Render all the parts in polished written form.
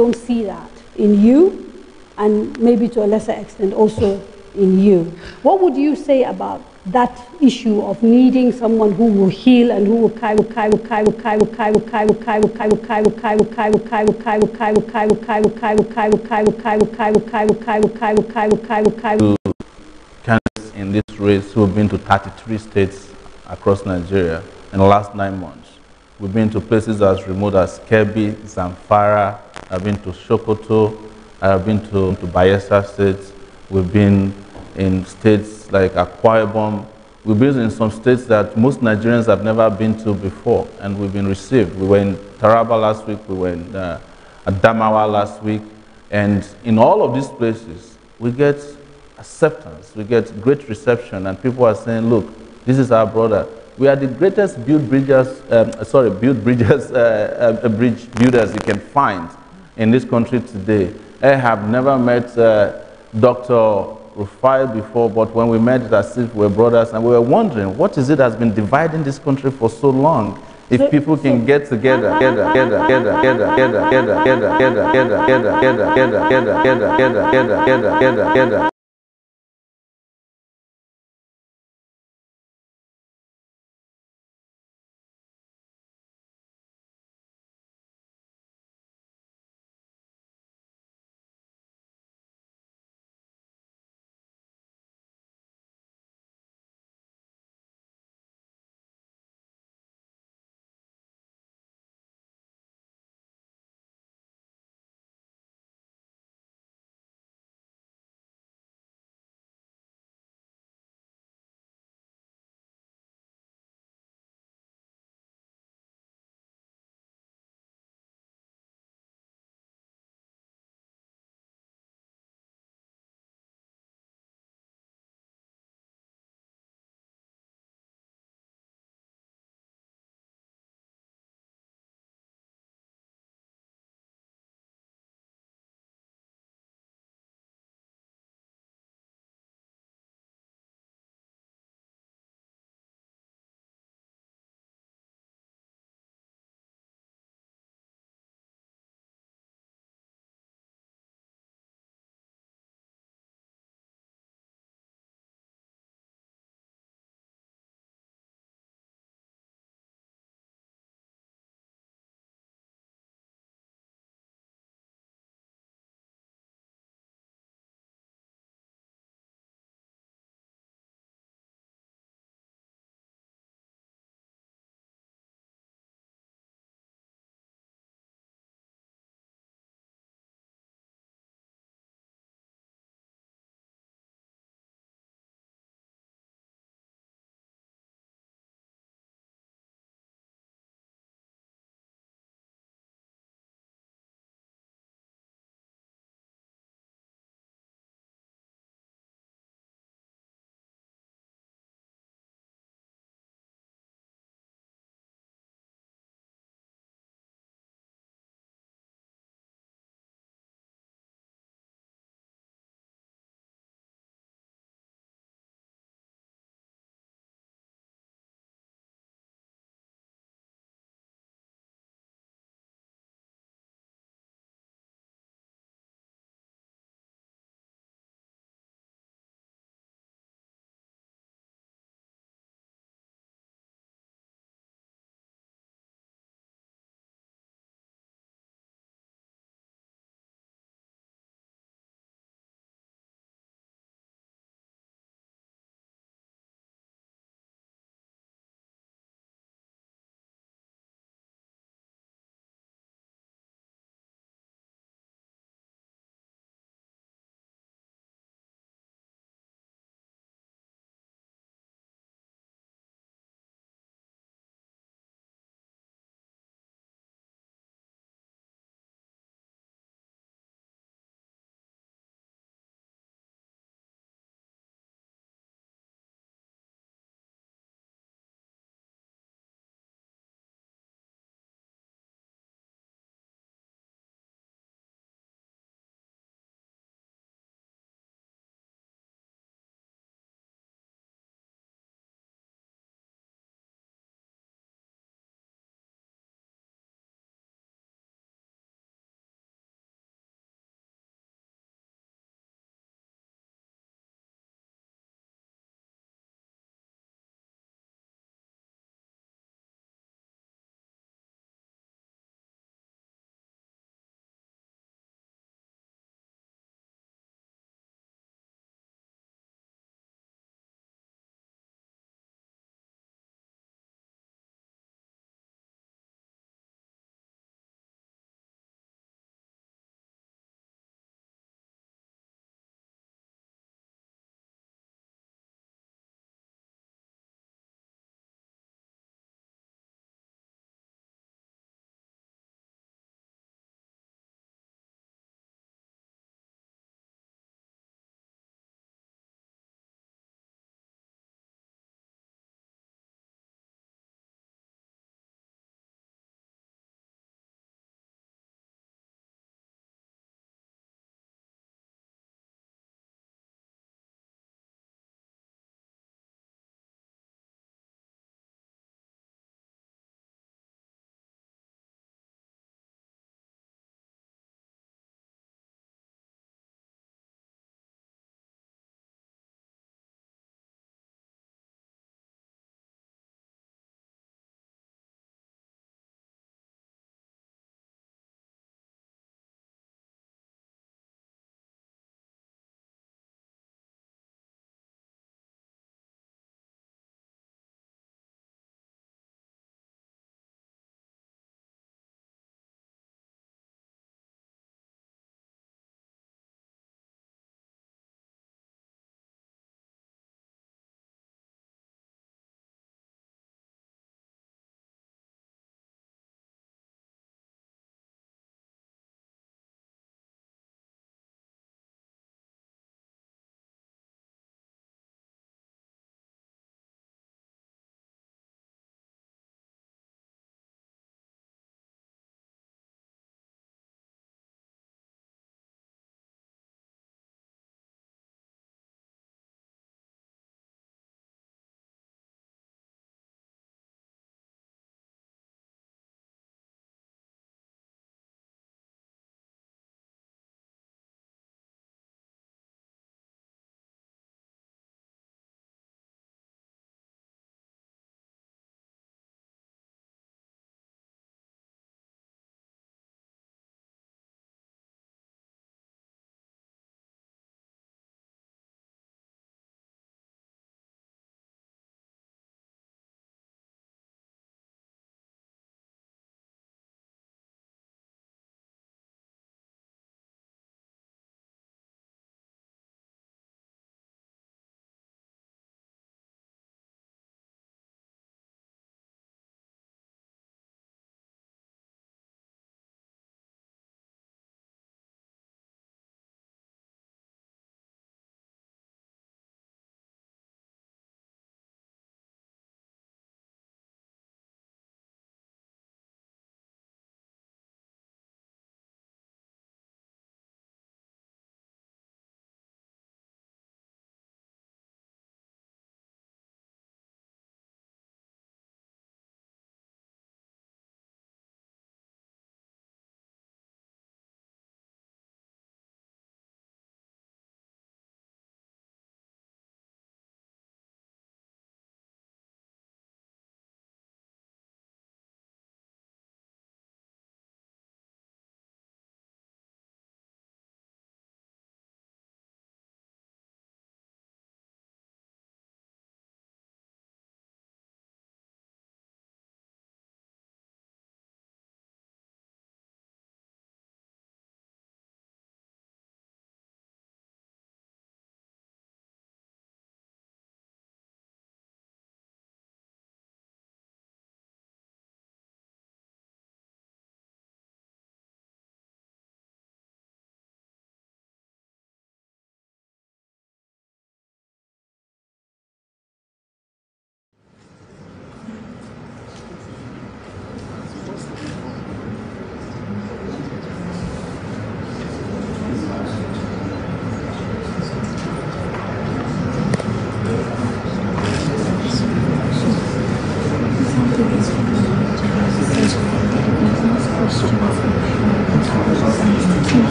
don't see that in you, and maybe to a lesser extent also in you. What would you say about that issue of needing someone who will heal and who will candidates in this race who have been to 33 states across Nigeria in the last 9 months. We've been to places as remote as Kebbi, Zamfara, I've been to Sokoto, I've been to Bayelsa State, we've been in states like Akwa Ibom, we've been in some states that most Nigerians have never been to before, and we've been received. We were in Taraba last week, we were in Adamawa last week, and in all of these places, we get acceptance, we get great reception, and people are saying, look, this is our brother. We are the greatest bridge builders you can find in this country today. I have never met Dr. Rufai before, but when we met, it as if we were brothers, and we were wondering, what is it that's been dividing this country for so long? If people can get together,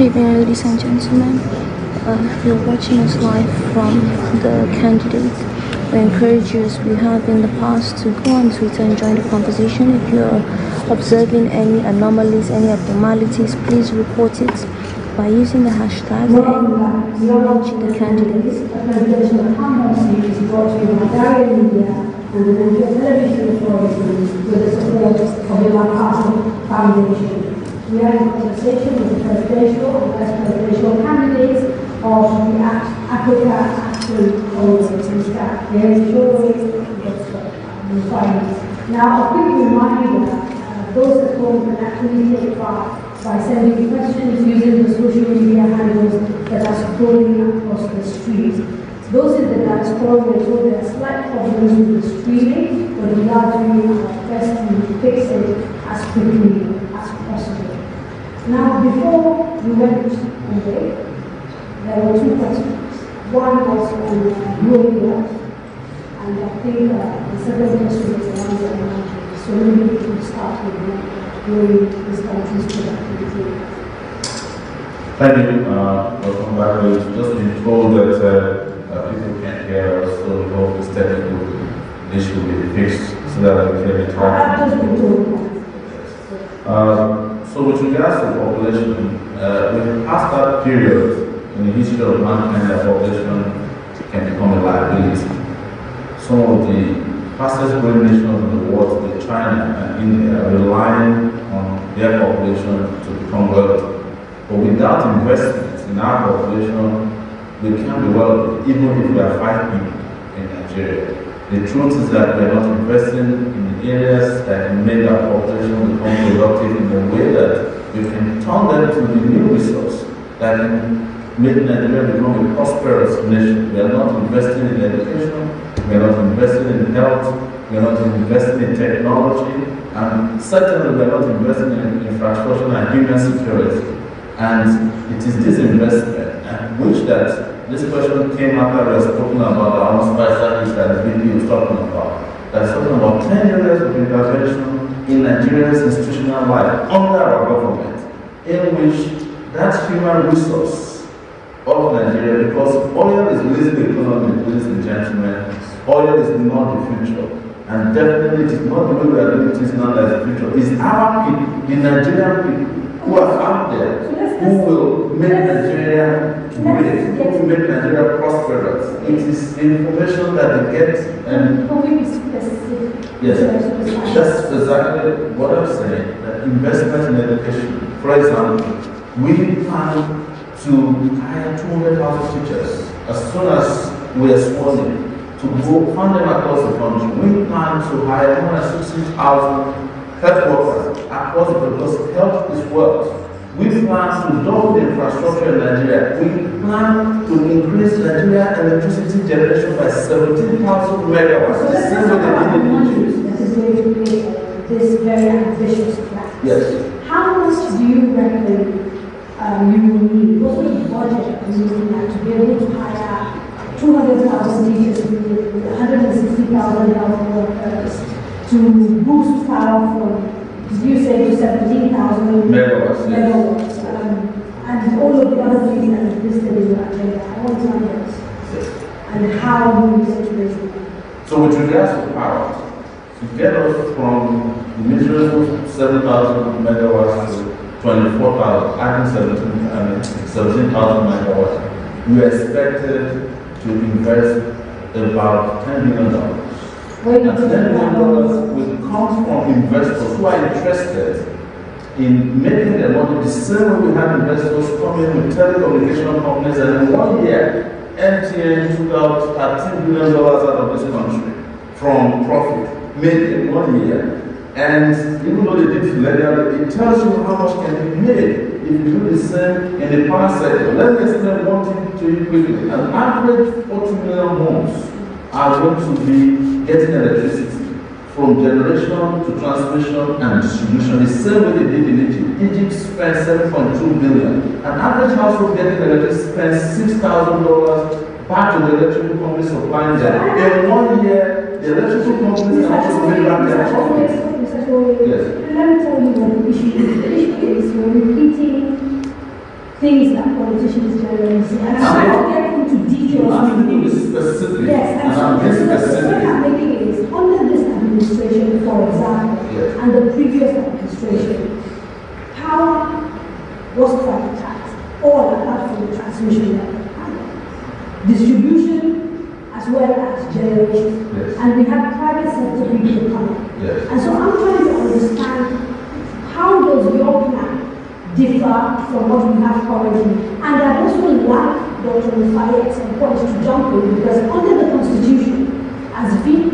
Good evening, ladies and gentlemen. You're watching us live from the candidates. We encourage you, as we have in the past, to go on Twitter and join the conversation. If you're observing any anomalies, any abnormalities, please report it by using the hashtag and engaging the candidates. The presentation of Town Series brought to you by Diary Media and the Nigerian Television Authority with the support of the Rufai Foundation. We are in conversation with the presidential and vice presidential candidates of the Africa Action Committee, Mr. Sowore and Rufai. Now, a quick reminder, those at home can actually take part by sending questions using the social media handles that are scrolling across the street. Those in the diaspora were told there are slight problems with the streaming, but we are doing our best to fix it as quickly as possible. Now, before we went away, there were two questions. One was on growing wealth, and I think the second question is the one that I mentioned. So maybe we could start with growing this country's productivity. Thank you. Welcome back. We've just been told that people can't hear us, so we hope this technical issue will be fixed so that we can be talking. So with regards to population, we've passed that period in the history of mankind that population can become a liability. Some of the fastest growing nations in the world, like China and India, are relying on their population to become wealthy. But without investment in our population, we can't be wealthy, even if we are 5 people in Nigeria. The truth is that we are not investing in the areas that can make our population become productive in a way that we can turn them to the new resource that can make Nigeria become a prosperous nation. We are not investing in education, we are not investing in health, we are not investing in technology, and certainly we are not investing in infrastructure and human security. And it is this investment, and which that this question came after we have spoken about our own service that the VP was talking about. That's talking about 10 years of intervention in Nigeria's institutional life under our government, in which that human resource of Nigeria, because oil is leading the economy, ladies and gentlemen, oil is not the future. And definitely it is not the way we are doing things now as the future. It's our people, the Nigerian people, who are out there, who will make Nigeria great, who will make Nigeria prosperous. It is information that they get and... Can we be specific? Yes, that's exactly what I'm saying, that investment in education. For example, we plan to hire 200,000 teachers as soon as we are sworn in, to go fund them across the country. We plan to hire 160,000 health workers across the country, because health is wealth. We plan to double the infrastructure in Nigeria. We plan to increase Nigeria electricity generation by 17,000 megawatts. So let's talk about the money that is going to pay for this very ambitious plan. Yes. How much do you reckon you will need? What sort of budget are you looking at to be able to hire 200,000 teachers with 160,000 health workers, to boost power from, did you say, to 17,000 megawatts? Megawatts. And all of the other things that are listed in your agenda. I want numbers. Yes. And how do you set to raise them? So with regards to power, to get us from the miserable 7,000 megawatts to 24,000, adding 17,000 megawatts, we are expected to invest about $10 billion. And $10 billion will come from investors who are interested in making their money the same way we had investors come in with telecommunication companies, and in 1 year, MTN took out $13 billion out of this country from profit made in 1 year. And even though they did it legally, it tells you how much can be made if you do the same in the power sector. Let me explain one thing to you quickly. An average 40 million homes are going to be getting electricity from generation to transmission and distribution, the same way they did in Egypt. Egypt spent $7.2 billion. An average household getting electricity spends $6,000 back to the electrical company supplying them. In 1 year, the electrical companies are also bring back their profit. Yes. Let me tell you what the issue is. The issue is you're repeating things that politicians generally say. And I'm trying to get into details. I'm being specific. Yes, and I'm being the specific. point I'm making is, under this administration, for example, Yes. and the previous administration, power was privatized, all apart from the transmission level, distribution as well as generation. Yes. And we have private sector people coming. Yes. And so I'm trying to understand, how does your plan differ from what we have currently? And I'd also like Dr. Rufai at some point to jump in, because under the Constitution, as VP,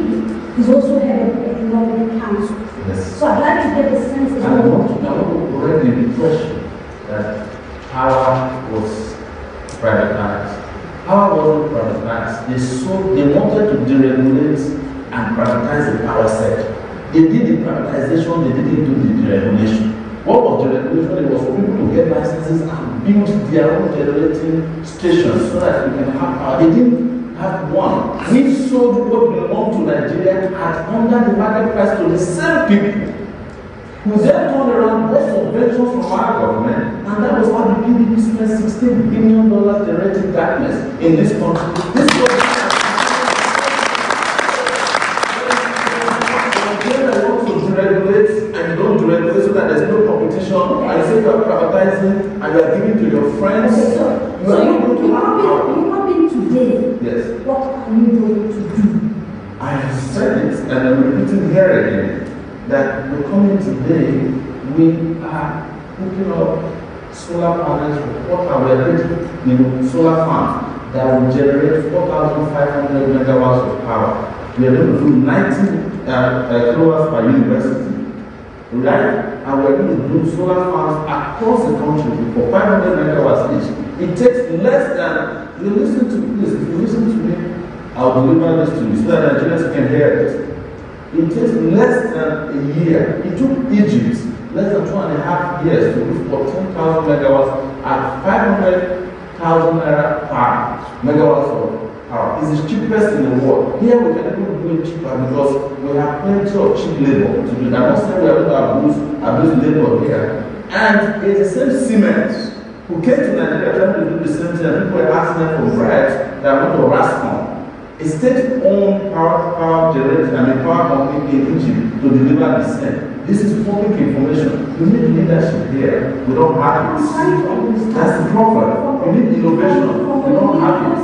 he's also head of the Economic Council. Yes. So I'd like to get the sense of I want to correct the impression that power was privatized. Power wasn't privatized. They wanted to deregulate and privatize the power sector. They did the privatization, they didn't do the deregulation. What was deregulation? It was for people to get licenses and build their own generating stations so that we can have power. They didn't have one. We sold what belonged to Nigeria at under the market price to the same people who then turned around, bought subventions from our government, and that was how the PDP spent $16 billion generating darkness in this country. This was Nigeria wants to deregulate, and you don't deregulate so that there's no competition, and you say you are privatizing and you are giving to your friends. Okay, so you have been today. Yes. What are you going to do? I have said it, and I'm repeating here again, that we're coming today, we are putting up solar panels for what are already, solar farms that will generate 4,500 megawatts of power. We are going to do 90 kilowatts per university, right? And we're going to do solar farms across the country for 500 megawatts each. It takes less than, you listen to this, if you listen to me, I'll deliver this to you so that Nigerians can hear it. It takes less than a year. It took Egypt less than 2.5 years to reach 14,000 megawatts at 500,000 naira per megawatts of power. It's the cheapest in the world. Here we can even do it cheaper because we have plenty of cheap labor to do that. I'm not saying we are going to abuse labor here. And it's the same Siemens who came to Nigeria trying to do the same thing, and people were asking them for bribes that want to rascom. A state-owned power generator and a power company in Egypt to deliver the same. This is public information. We need leadership here. We don't have it. That's the problem. We need innovation. We don't have it.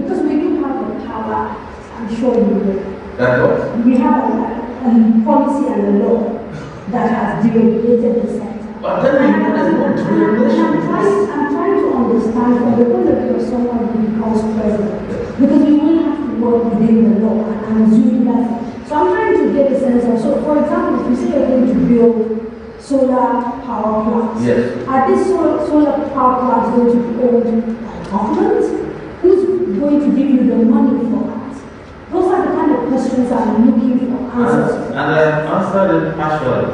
Because we do have the power, I'm sure you know. That's what? We have a policy and a law that has deregulated the sector. But then there's no deregulation. I'm trying to understand from the point of view of someone who becomes president, because we will have to work within the law, and I'm assuming that. So I'm trying to get a sense of, so for example, if you say you're going to build solar power plants, yes. Are these solar power plants going to be owned by government? Who's going to give you the money for that? Those are the kind of questions I'm looking for answers. And I answered it partially.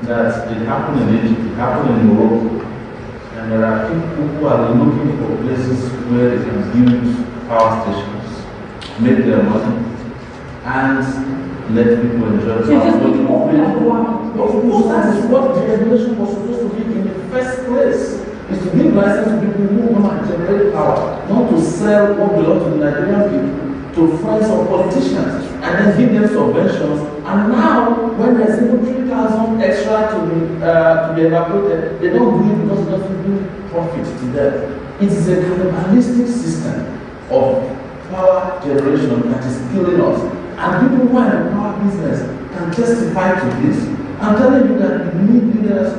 That it happened in Egypt, it happened in Morocco, and there are people who are looking for places where they can build power stations, make their money, and let people enjoy So just power. be open and go out. Of course, that is what the regulation was supposed to be in the first place. Is to give license to people who want to generate power, not to sell what belongs to the Nigerian people to friends or politicians, and then give them subventions. And now, when there's even 3,000 extra to be evaporated, they don't do it because it doesn't bring profit to them. It is a cannibalistic system of power generation that is killing us. And people who are in the power business can testify to this. I'm telling you that we need leaders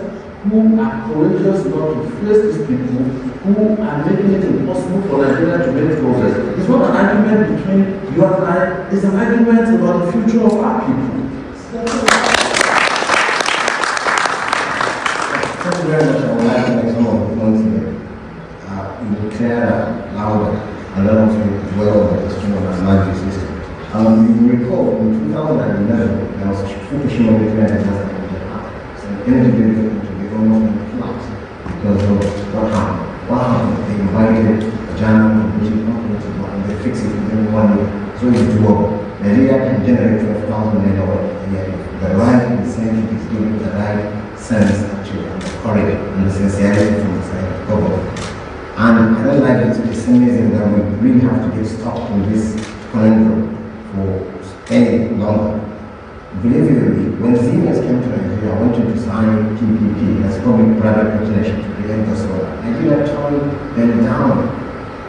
who are courageous enough to face these people who are making it impossible for Nigeria to make progress. It's not an argument between you and I, it's an argument about the future of our people. Thank you very much. I would like to make some of the points here. You will clear louder and then also dwell on the question of the energy system. You recall in 2011, there was a Fukushima nuclear disaster in Japan. So the energy bill to be almost collapsed because of what happened. What happened? They invited a German and British company to go and they fix it within 1 year. So it's doable. Nigeria can generate 12,000 megawatts a year. The right incentive is given the right sense actually on the corridor. and the sincerity from the side of the government. And I don't like it to pessimism that we really have to get stuck in this conundrum for any longer. Believe it or not, when seniors came to Nigeria wanting to sign PPP, that's public-private partnership to create the solar, Nigeria turned them down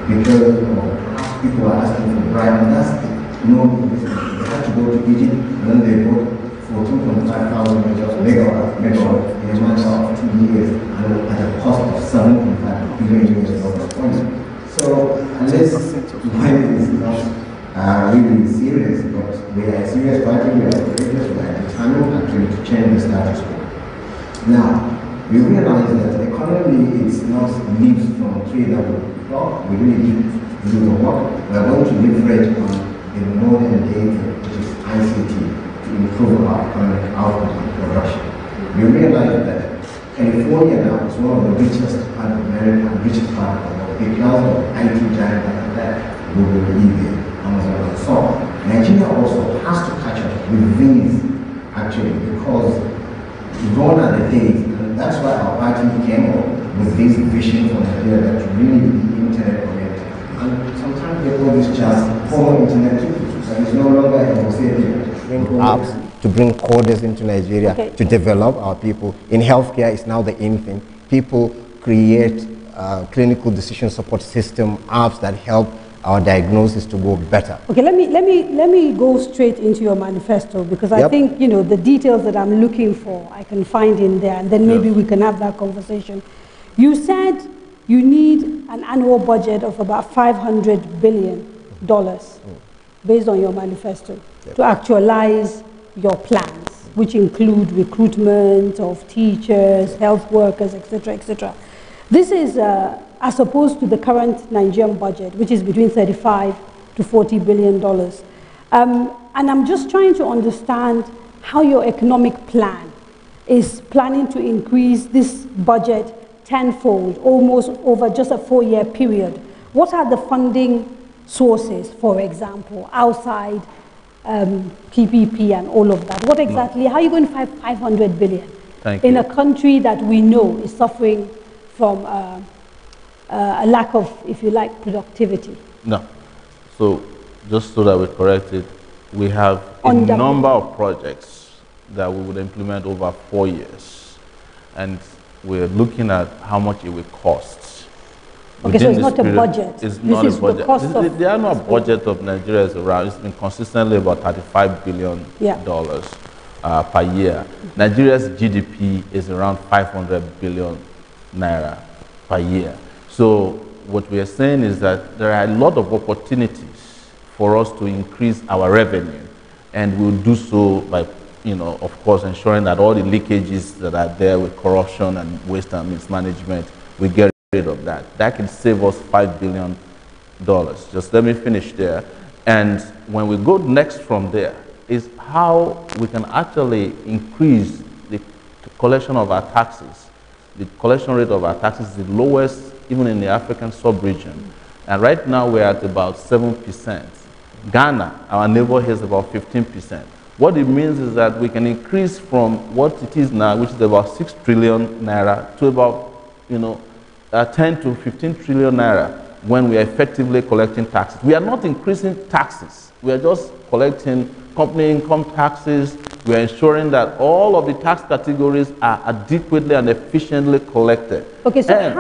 because perhaps people are asking for bribe, and that's no business. They had to go to Egypt, and then they bought 14,500 megawatt in a matter of 2 years, and at a cost of 7.5 billion US dollars. So unless money is not really serious, but we are a serious party, we are courageous, we are determined actually to change the status quo. Now, we realize that the economy is not leaps from tree that will block. We really need to do the work. We are going to leverage on the modern data, which is ICT, to improve our economic output and production. We realize that California now is one of the richest part of America and richest part of the world because of IT giants like that, Google, eBay, Amazon, and so on. Nigeria also has to catch up with these actually because gone are the days, and that's why our party came up with this vision for Nigeria that really be internet connected. And sometimes they call this just formal internet people, and it's no longer a apps to bring coders into Nigeria to develop our people. In healthcare, it's now the in thing. People create clinical decision support system apps that help our diagnosis to go better. Okay, let me go straight into your manifesto because I think the details that I'm looking for I can find in there, and then maybe we can have that conversation. You said you need an annual budget of about $500 billion based on your manifesto to actualize your plans, which include recruitment of teachers, health workers, etc., etc. This is as opposed to the current Nigerian budget, which is between $35 to $40 billion. And I'm just trying to understand how your economic plan is planning to increase this budget tenfold, almost over just a 4-year period. What are the funding sources, for example, outside PPP and all of that? What exactly, how are you going to find $500 billion in a country that we know is suffering from a lack of, if you like, productivity? No. So just so that we correct it, we have a number of projects that we would implement over 4 years, and we're looking at how much it will cost. Okay, so it's not a budget. It's not a budget. The annual budget of Nigeria is around, it's been consistently about $35 billion per year. Nigeria's GDP is around 500 billion naira per year. So what we are saying is that there are a lot of opportunities for us to increase our revenue, and we'll do so by, of course, ensuring that all the leakages that are there with corruption and waste and mismanagement, we get rid of that. That can save us $5 billion. Just let me finish there. And when we go next from there is how we can actually increase the collection of our taxes. The collection rate of our taxes is the lowest even in the African sub-region. And right now we're at about 7%. Ghana, our neighbor, has about 15%. What it means is that we can increase from what it is now, which is about 6 trillion naira, to about 10 to 15 trillion naira when we are effectively collecting taxes. We are not increasing taxes. We are just collecting company income taxes. We are ensuring that all of the tax categories are adequately and efficiently collected. Okay, so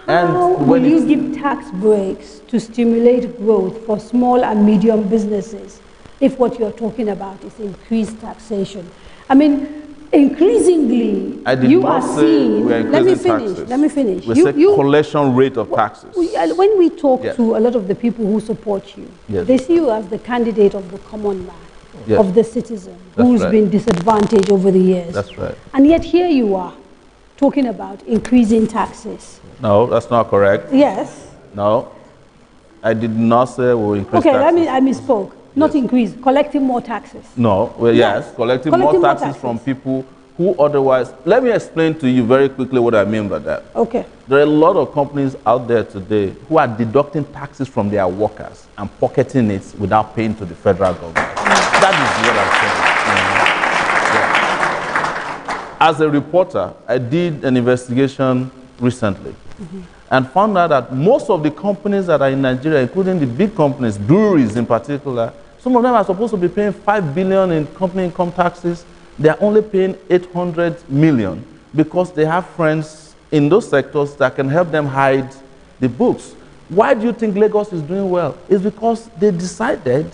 how will you give tax breaks to stimulate growth for small and medium businesses if what you're talking about is increased taxation? I mean, increasingly, you are seeing. Let me finish. We say collection rate of taxes. When we talk to a lot of the people who support you, they see you as the candidate of the common man, of the citizen who's been disadvantaged over the years. That's right. And yet here you are talking about increasing taxes. No, that's not correct. Yes. No, I did not say we'll increase taxes. Okay, I misspoke. Not increase, collecting more taxes. No, well, yes, collecting more taxes from people who otherwise... Let me explain to you very quickly what I mean by that. Okay. There are a lot of companies out there today who are deducting taxes from their workers and pocketing it without paying to the federal government. That is what I'm saying. as a reporter, I did an investigation recently and found out that most of the companies that are in Nigeria, including the big companies, breweries in particular, some of them are supposed to be paying 5 billion in company income taxes. They are only paying 800 million because they have friends in those sectors that can help them hide the books. Why do you think Lagos is doing well? It's because they decided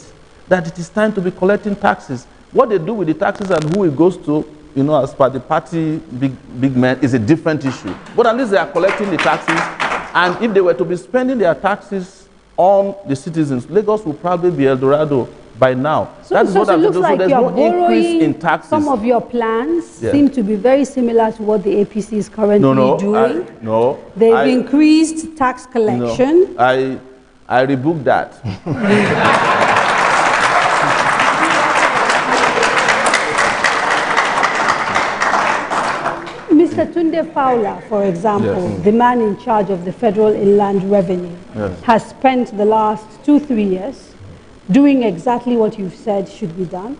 that it is time to be collecting taxes. What they do with the taxes and who it goes to, you know, as per the party big men, is a different issue. But at least they are collecting the taxes, and if they were to be spending their taxes on the citizens, Lagos will probably be El Dorado by now. So, it looks like there's you're no increase in borrowing. taxes. Some of your plans seem to be very similar to what the APC is currently doing. They've increased tax collection. No, I rebuke that. Mr. Tunde Fowler, for example, the man in charge of the Federal Inland Revenue, has spent the last 2-3 years doing exactly what you've said should be done,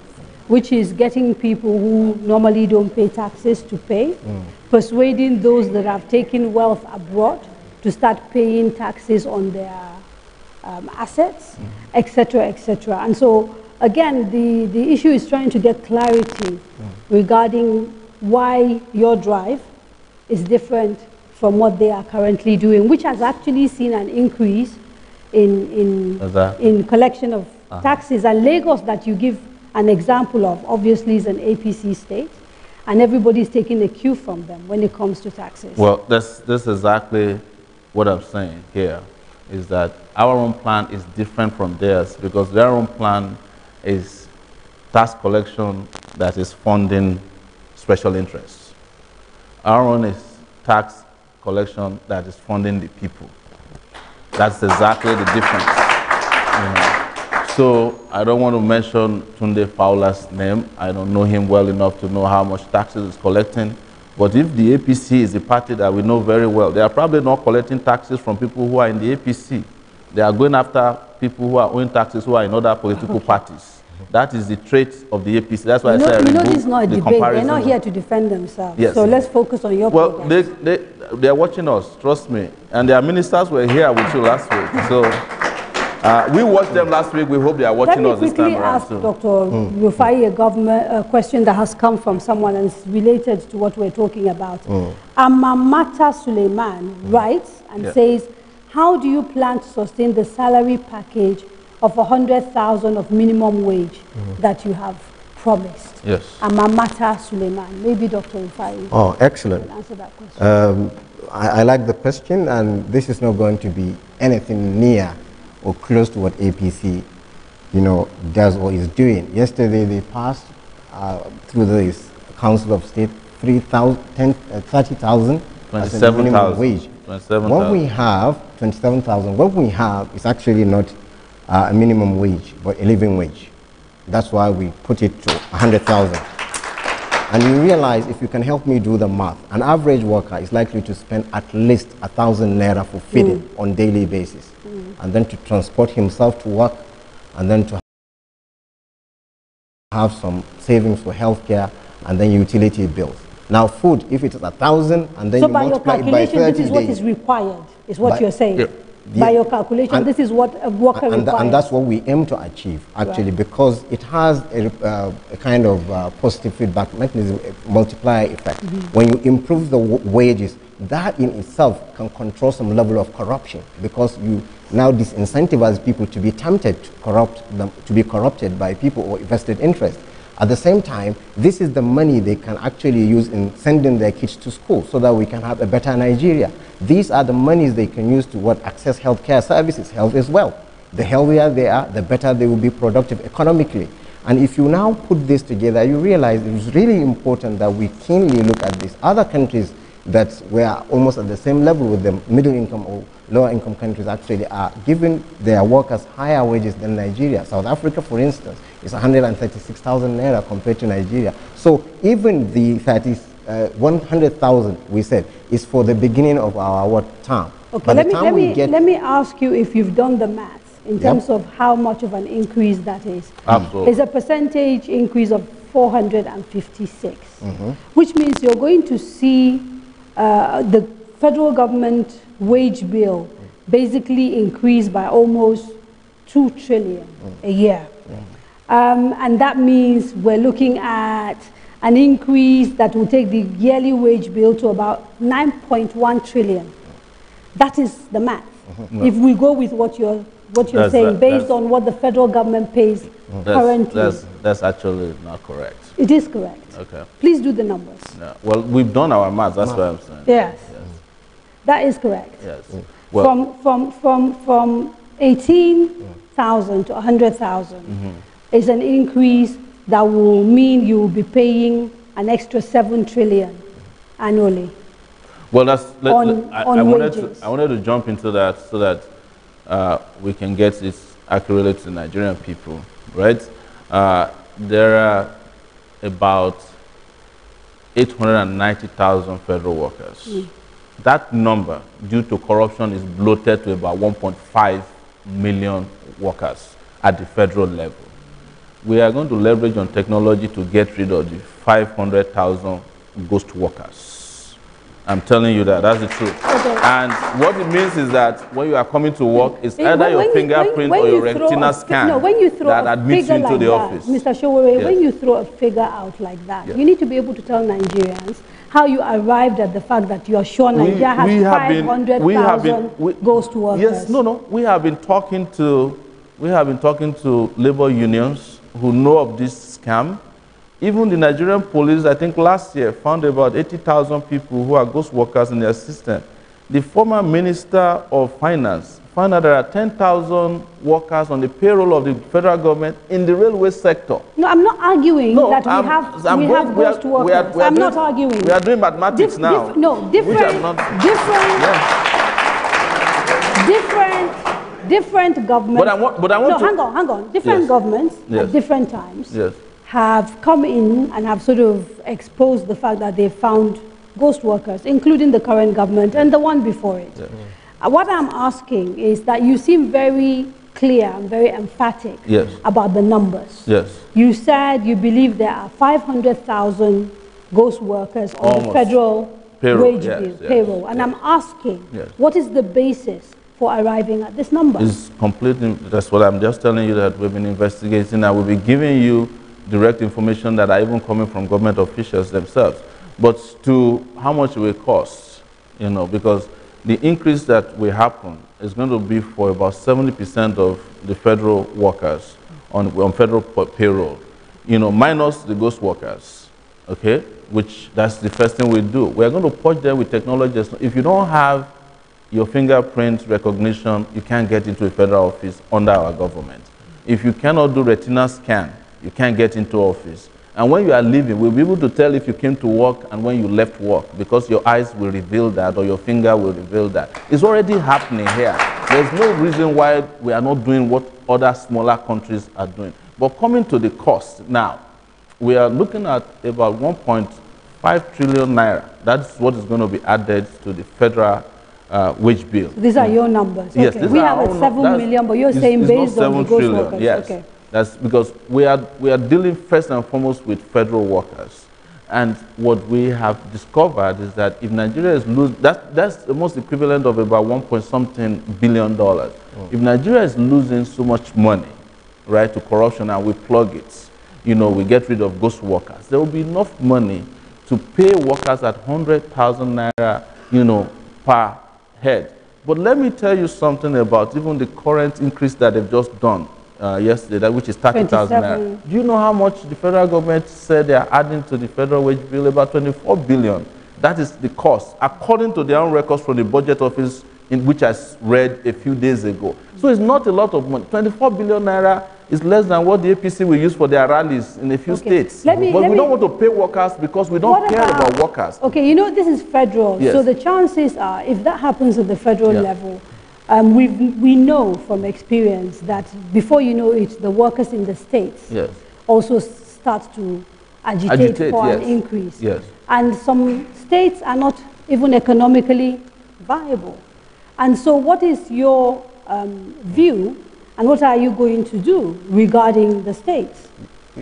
which is getting people who normally don't pay taxes to pay, persuading those that have taken wealth abroad to start paying taxes on their assets, etc., etc. And so, again, the issue is trying to get clarity regarding why your drive is different from what they are currently doing, which has actually seen an increase in collection of taxes. And Lagos, that you give an example of, obviously is an APC state, and everybody is taking a cue from them when it comes to taxes. Well, this is exactly what I'm saying here, is that our own plan is different from theirs, because their own plan is tax collection that is funding special interests. Our own is tax collection that is funding the people. That's exactly the difference. So I don't want to mention Tunde Fowler's name. I don't know him well enough to know how much taxes he's collecting. But if the APC is a party that we know very well, they are probably not collecting taxes from people who are in the APC. They are going after people who are owing taxes who are in other political parties. That is the trait of the APC. That's why I say this is not a debate. They're not here to defend themselves. Yes. So let's focus on your program. They are watching us, trust me. And their ministers were here with you last week. So we watched them last week. We hope they are watching us this time around. Let me quickly ask Dr. Rufai a question that has come from someone and is related to what we're talking about. Amamata Suleiman writes and says, how do you plan to sustain the salary package of 100,000 of minimum wage that you have promised? Yes. Amamata Suleiman. Maybe Dr. Rufai. Oh, excellent. Can answer that question. I like the question, and this is not going to be anything near or close to what APC, does or is doing. Yesterday they passed through this Council of State 30,000 as a minimum wage. 27,000. What we have, 27,000. What we have is actually not a minimum wage, but a living wage. That's why we put it to 100,000. And you realize, if you can help me do the math, an average worker is likely to spend at least 1,000 naira for feeding on daily basis, and then to transport himself to work, and then to have some savings for healthcare, and then utility bills. Now, food, if it is 1,000, and then you multiply it by 30 days. So by your calculation, this is what is required, is what you're saying. By your calculation, this is what a worker requires. And that's what we aim to achieve, actually, because it has a kind of positive feedback mechanism, a multiplier effect. When you improve the wages, that in itself can control some level of corruption, because you now disincentivize people to be tempted to be corrupted by people or vested interest. At the same time, this is the money they can actually use in sending their kids to school so that we can have a better Nigeria. These are the monies they can use to access healthcare services, health as well. The healthier they are, the better they will be productive economically. And if you now put this together, you realize it is really important that we keenly look at this. Other countries that were almost at the same level with the middle income or lower income countries actually are giving their workers higher wages than Nigeria. South Africa, for instance, is 136,000 naira compared to Nigeria. So even the 100,000 we said is for the beginning of our term. Okay, let me ask you if you've done the maths in terms of how much of an increase that is. Absolutely. Is a percentage increase of 456, which means you're going to see the federal government wage bill basically increase by almost 2 trillion a year. And that means we're looking at an increase that will take the yearly wage bill to about 9.1 trillion. That is the math. If we go with what you're saying, based on what the federal government pays currently. That's actually not correct. It is correct. Okay. Please do the numbers. No. Well, we've done our math. That's what I'm saying. Yes. That is correct. Yes. Well, From 18,000 to 100,000 is an increase that will mean you will be paying an extra 7 trillion annually. well, on wages. I wanted to jump into that so that we can get it accurately to Nigerian people, right? There are about 890,000 federal workers. That number, due to corruption, is bloated to about 1.5 million workers at the federal level. We are going to leverage on technology to get rid of the 500,000 ghost workers. I'm telling you that, that's the truth. Okay. And what it means is that when you are coming to work, it's either your fingerprint or your retina scan that admits you into the office. Mr. Sowore, when you throw a figure out like that, you need to be able to tell Nigerians how you arrived at the fact that you're sure Nigeria has 500,000 ghost workers. Yes, we have been talking to labor unions who know of this scam. Even the Nigerian police, I think last year, found about 80,000 people who are ghost workers in their system. The former Minister of Finance found out there are 10,000 workers on the payroll of the federal government in the railway sector. No, I'm not arguing that we have ghost workers. I'm not arguing. We are doing mathematics now. Different governments. Hang on. Different governments at different times have come in and have sort of exposed the fact that they found ghost workers, including the current government and the one before it. What I'm asking is that you seem very clear and very emphatic about the numbers. You said you believe there are 500,000 ghost workers on the federal wage bill, payroll. And I'm asking, what is the basis for arriving at this number? It's completely, that's what I'm just telling you, that we've been investigating and we'll be giving you direct information that are even coming from government officials themselves. But to how much it will cost, because the increase that will happen is going to be for about 70% of the federal workers on federal payroll, minus the ghost workers, okay? Which that's the first thing we do. We're going to purge them with technology. If you don't have your fingerprint recognition, you can't get into a federal office under our government. If you cannot do retina scan, you can't get into office. And when you are leaving, we'll be able to tell if you came to work and when you left work, because your eyes will reveal that or your finger will reveal that. It's already happening here. There's no reason why we are not doing what other smaller countries are doing. But coming to the cost now, we are looking at about 1.5 trillion naira. That's what is going to be added to the federal wage bill. So these are your numbers. Yes, we have a 7 million, but you're saying based on the ghost workers. Yes. Okay. That's because we are dealing first and foremost with federal workers. And what we have discovered is that if Nigeria is losing, that's the most equivalent of about $1.something billion. If Nigeria is losing so much money, right, to corruption, and we plug it, we get rid of ghost workers, there will be enough money to pay workers at 100,000 naira, per head. But let me tell you something about even the current increase that they've just done yesterday, which is 30,000 naira. Do you know how much the federal government said they are adding to the federal wage bill? About 24 billion. That is the cost, according to their own records from the budget office, in which I read a few days ago. So it's not a lot of money. 24 billion naira is less than what the APC will use for their rallies in a few states. But we don't want to pay workers because we don't care about workers. Okay, this is federal. So the chances are, if that happens at the federal level, we know from experience that before you know it, the workers in the states also start to agitate for an increase. And some states are not even economically viable. And so what is your view, and what are you going to do regarding the states?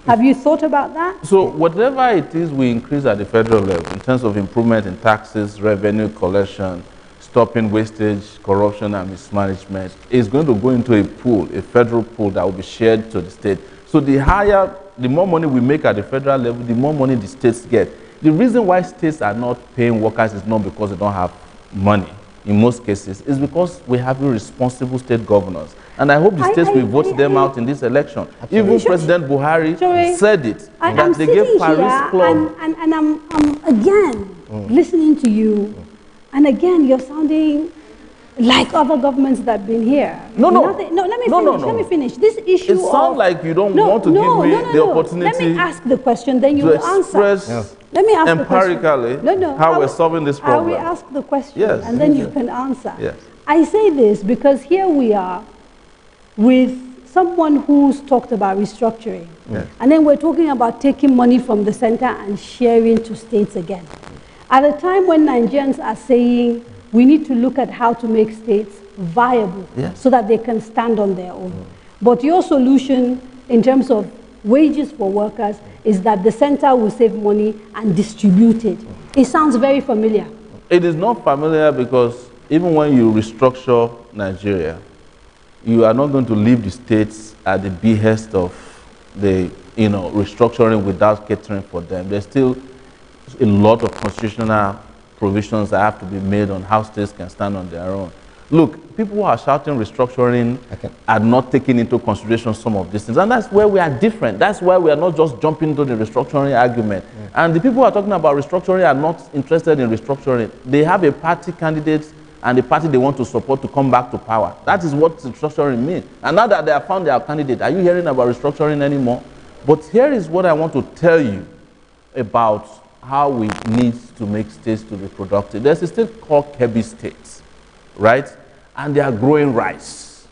Have you thought about that? So whatever it is we increase at the federal level in terms of improvement in taxes, revenue collection, stopping wastage, corruption, and mismanagement is going to go into a pool, a federal pool that will be shared to the state. So the more money we make at the federal level, the more money the states get. The reason why states are not paying workers is not because they don't have money. In most cases, is because we have irresponsible state governors. And I hope the states will vote them out in this election. Even President Buhari said it, that they gave Paris Club. And I'm again listening to you, and again you're sounding like other governments that have been here. No, Let me finish. This issue it sounds like you don't want to give me the opportunity. Let me ask the question, then you will answer. Let me ask empirically the question. how we're solving this problem. I will ask the question, Yes. and then you can answer. Yes. I say this because here we are with someone who's talked about restructuring. Yes. And then we're talking about taking money from the center and sharing to states again. At a time when Nigerians are saying we need to look at how to make states viable so that they can stand on their own. But your solution in terms of wages for workers is that the center will save money and distribute it. It sounds very familiar. It is not familiar because even when you restructure Nigeria, you are not going to leave the states at the behest of the restructuring without catering for them. There's still a lot of constitutional provisions that have to be made on how states can stand on their own. Look, people who are shouting restructuring are not taking into consideration some of these things. And that's where we are different. That's why we are not just jumping into the restructuring argument. And the people who are talking about restructuring are not interested in restructuring. They have a party candidate and the party they want to support to come back to power. That is what restructuring means. And now that they have found their candidate, are you hearing about restructuring anymore? But here is what I want to tell you about how we need to make states to be productive. There's a state called Kebbi State, right? And they are growing rice.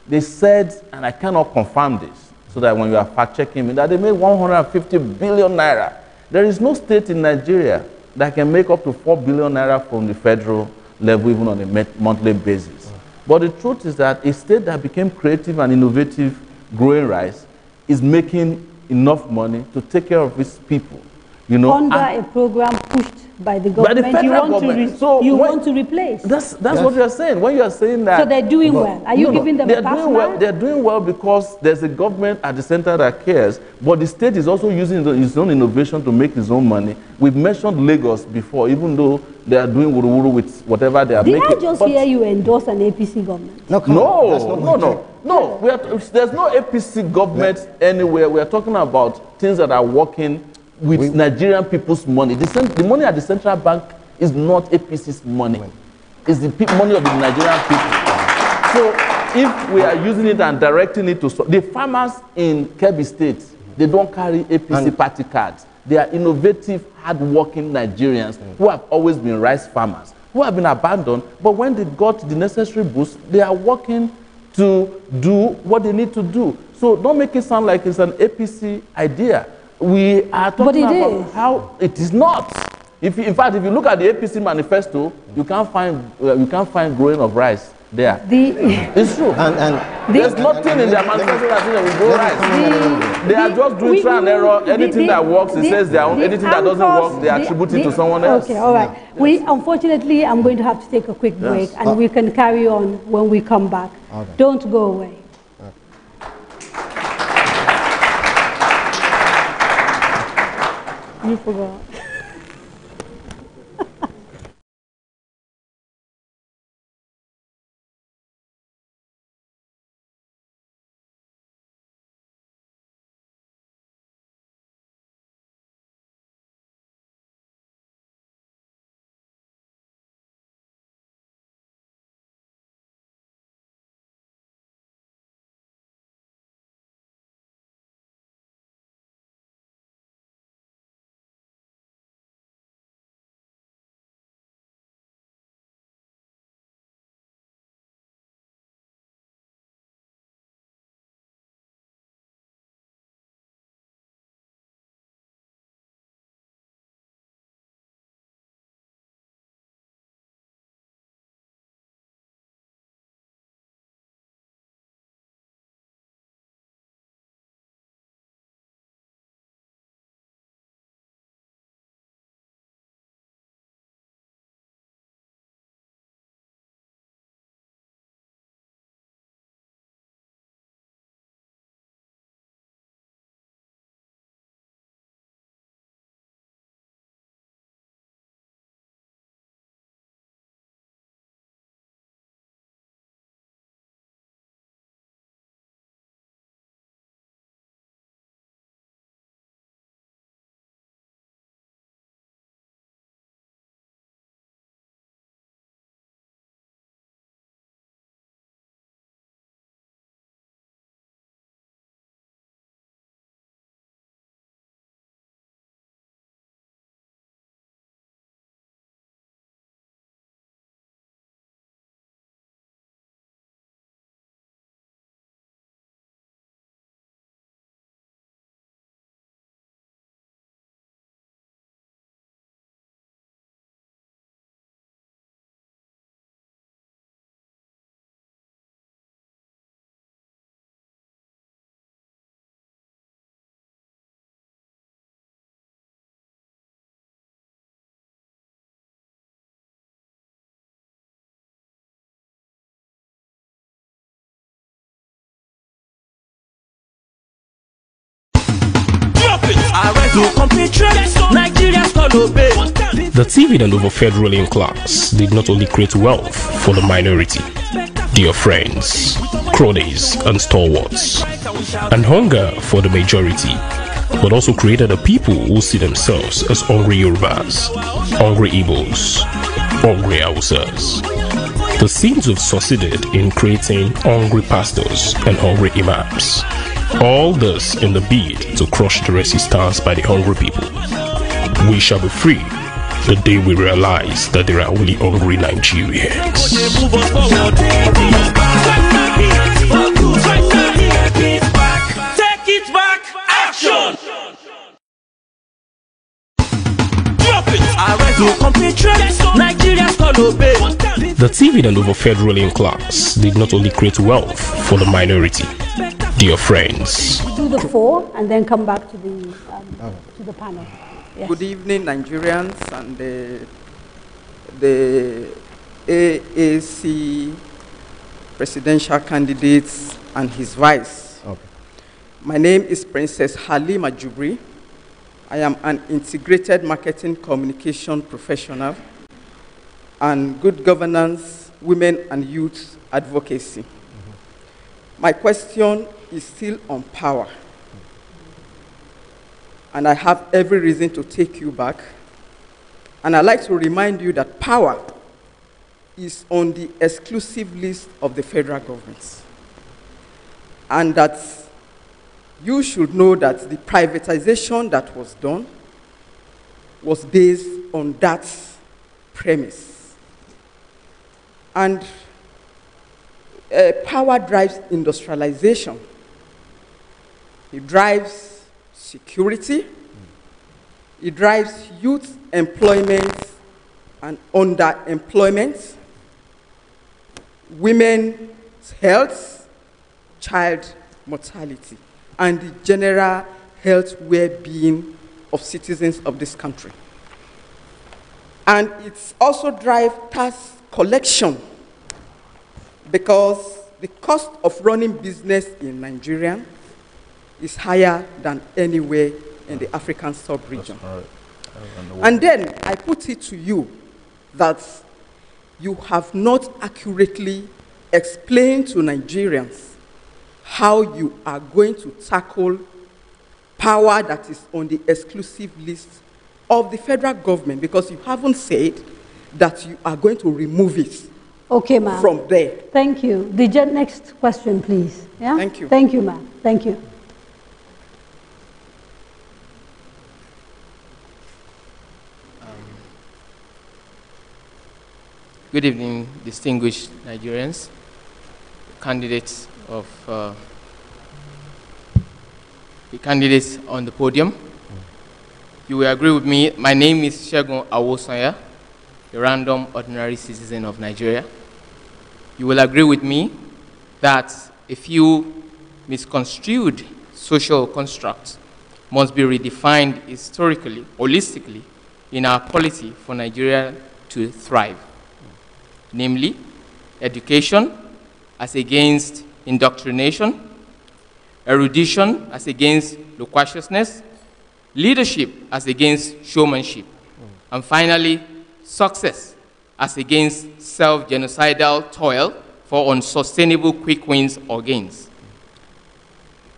They said, and I cannot confirm this, so that when you are fact-checking me, that they made 150 billion naira. There is no state in Nigeria that can make up to 4 billion naira from the federal level, even on a monthly basis. But the truth is that a state that became creative and innovative growing rice is making enough money to take care of its people. Under a program pushed by the government, by the federal government. You want to replace. That's what you're saying. When you're saying that. So they're doing well. Are you giving them a pass now? They're doing well because there's a government at the center that cares, but the state is also using its own innovation to make its own money. We've mentioned Lagos before, even though they are doing wuru-wuru with whatever they are making. Did I just hear you endorse an APC government? No. There's no APC government anywhere. We are talking about things that are working with Nigerian people's money. The money at the central bank is not APC's money. It's the money of the Nigerian people. So if we are using it and directing it to the farmers in Kebbi State, they don't carry APC party cards. They are innovative, hard-working Nigerians who have always been rice farmers, who have been abandoned, but when they got the necessary boost, they are working to do what they need to do. So don't make it sound like it's an APC idea. We are talking about how it is not. In fact, if you look at the APC manifesto, you can't find growing of rice there. It's true. And there's nothing in their manifesto that says we grow rice. They are just doing trial and error. Anything that works, it says their own. Anything that doesn't work, they attribute it to someone else. Okay, all right. Unfortunately, I'm going to have to take a quick break, and we can carry on when we come back. Don't go away. You forgot. The TV and over Fed ruling class did not only create wealth for the minority, their friends, cronies, and stalwarts, and hunger for the majority, but also created a people who see themselves as hungry Yorubas, hungry Igbos, hungry Hausas. The Sims have succeeded in creating hungry pastors and hungry imams. All this in the bid to crush the resistance by the hungry people. We shall be free the day we realize that there are only hungry Nigerians. Take it back, action! Drop it! The TV and over Fed ruling class did not only create wealth for the minority, their friends. Do the four and then come back to the panel. Yes. Good evening, Nigerians and the AAC presidential candidates and his vice. Okay. My name is Princess Halima Jubri. I am an integrated marketing communication professional and good governance, women and youth advocacy. My question is still on power. And I have every reason to take you back. And I'd like to remind you that power is on the exclusive list of the federal government. And that you should know that the privatization that was done was based on that premise. And power drives industrialization. It drives security. It drives youth employment and underemployment, women's health, child mortality, and the general health well-being of citizens of this country. And it also drives tax collection because the cost of running business in Nigeria is higher than anywhere in the African sub-region. And then I put it to you that you have not accurately explained to Nigerians how you are going to tackle power that is on the exclusive list of the federal government, because you haven't said that you are going to remove it from there. Thank you. The next question, please. Yeah? Thank you. Thank you, ma'am. Thank you. Good evening, distinguished Nigerians, candidates of the candidates on the podium. You will agree with me. My name is Segun Awosanya, a random ordinary citizen of Nigeria. You will agree with me that a few misconstrued social constructs must be redefined historically, holistically, in our polity for Nigeria to thrive. Namely, education as against indoctrination, erudition as against loquaciousness, leadership as against showmanship, and finally, success as against self-genocidal toil for unsustainable quick wins or gains.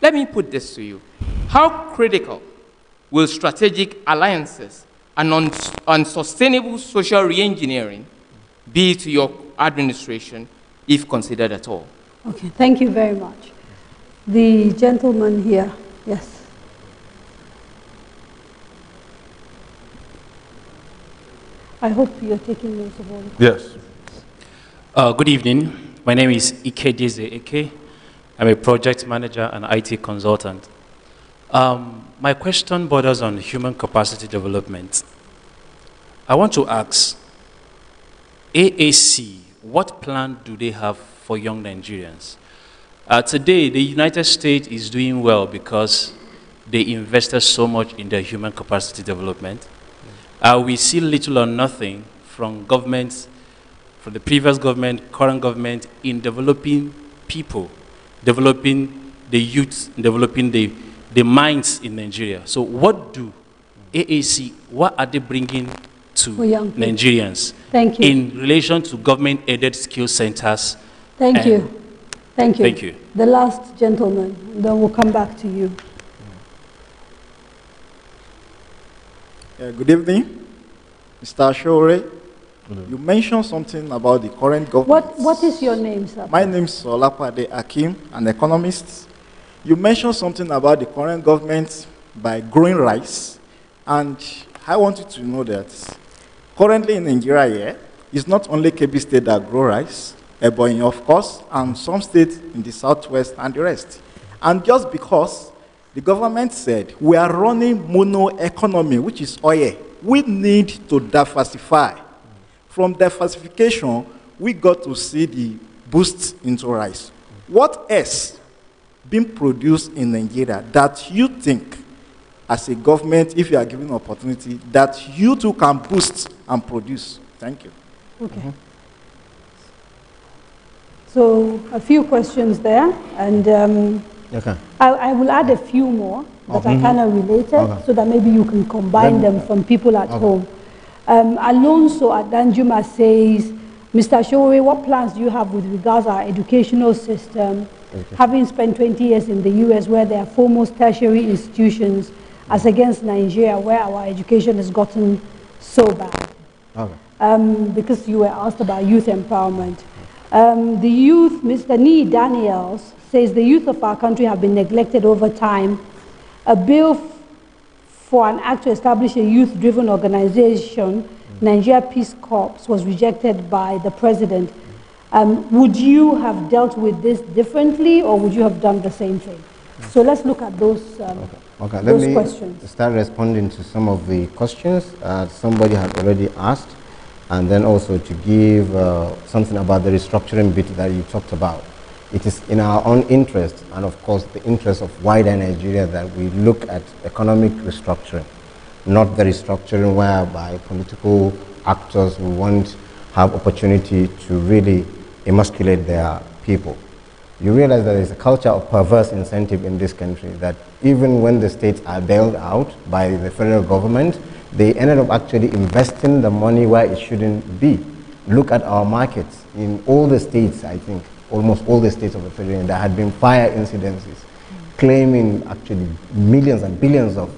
Let me put this to you. How critical will strategic alliances and unsustainable social re-engineering be to your administration, if considered at all? Okay, thank you very much. The gentleman here, yes. I hope you're taking notes of all of this. Yes. Good evening. My name is Ike Deze Ike. I'm a project manager and IT consultant. My question borders on human capacity development. I want to ask, AAC, what plan do they have for young Nigerians? Today, the United States is doing well because they invested so much in their human capacity development. We see little or nothing from governments, from the previous government, current government, in developing people, developing the youth, developing the minds in Nigeria. So what do AAC, what are they bringing For young to people. Nigerians Thank you. in relation to government-aided skill centers? Thank and- you. Thank you. Thank you. The last gentleman, then we'll come back to you. Good evening, Mr. Sowore. You mentioned something about the current government. What is your name, sir? My name is Olapade Akim, an economist. You mentioned something about the current government by growing rice, and I want you to know that currently in Nigeria, it's not only Kebbi State that grow rice, Ebonyi, of course, and some states in the southwest and the rest. And just because the government said we are running mono economy, which is oil, we need to diversify. From diversification, we got to see the boost into rice. What else being produced in Nigeria that you think, as a government, if you are given opportunity, that you too can boost and produce? Thank you. Okay. So a few questions there, and Okay. I will add a few more that are kind of related, so that maybe you can combine them from people at home. Alonso Adanjuma says, Mr. Sowore, what plans do you have with regards to our educational system, having spent 20 years in the US where there are foremost tertiary institutions, as against Nigeria where our education has gotten so bad? Okay. Because you were asked about youth empowerment. The youth, Mr. Nee Daniels, says the youth of our country have been neglected over time. A bill for an act to establish a youth-driven organization, Nigeria Peace Corps, was rejected by the president. Would you have dealt with this differently, or would you have done the same thing? So let's look at those, Okay, those let me questions. start responding to some of the questions somebody had already asked, and then also to give something about the restructuring bit that you talked about. It is in our own interest, and of course the interest of wider Nigeria, that we look at economic restructuring, not the restructuring whereby political actors who won't have opportunity to really emasculate their people. You realize that there's a culture of perverse incentive in this country, that even when the states are bailed out by the federal government, they ended up actually investing the money where it shouldn't be. Look at our markets. In all the states, I think, almost all the states of the Federation, there had been fire incidences, claiming actually millions and billions of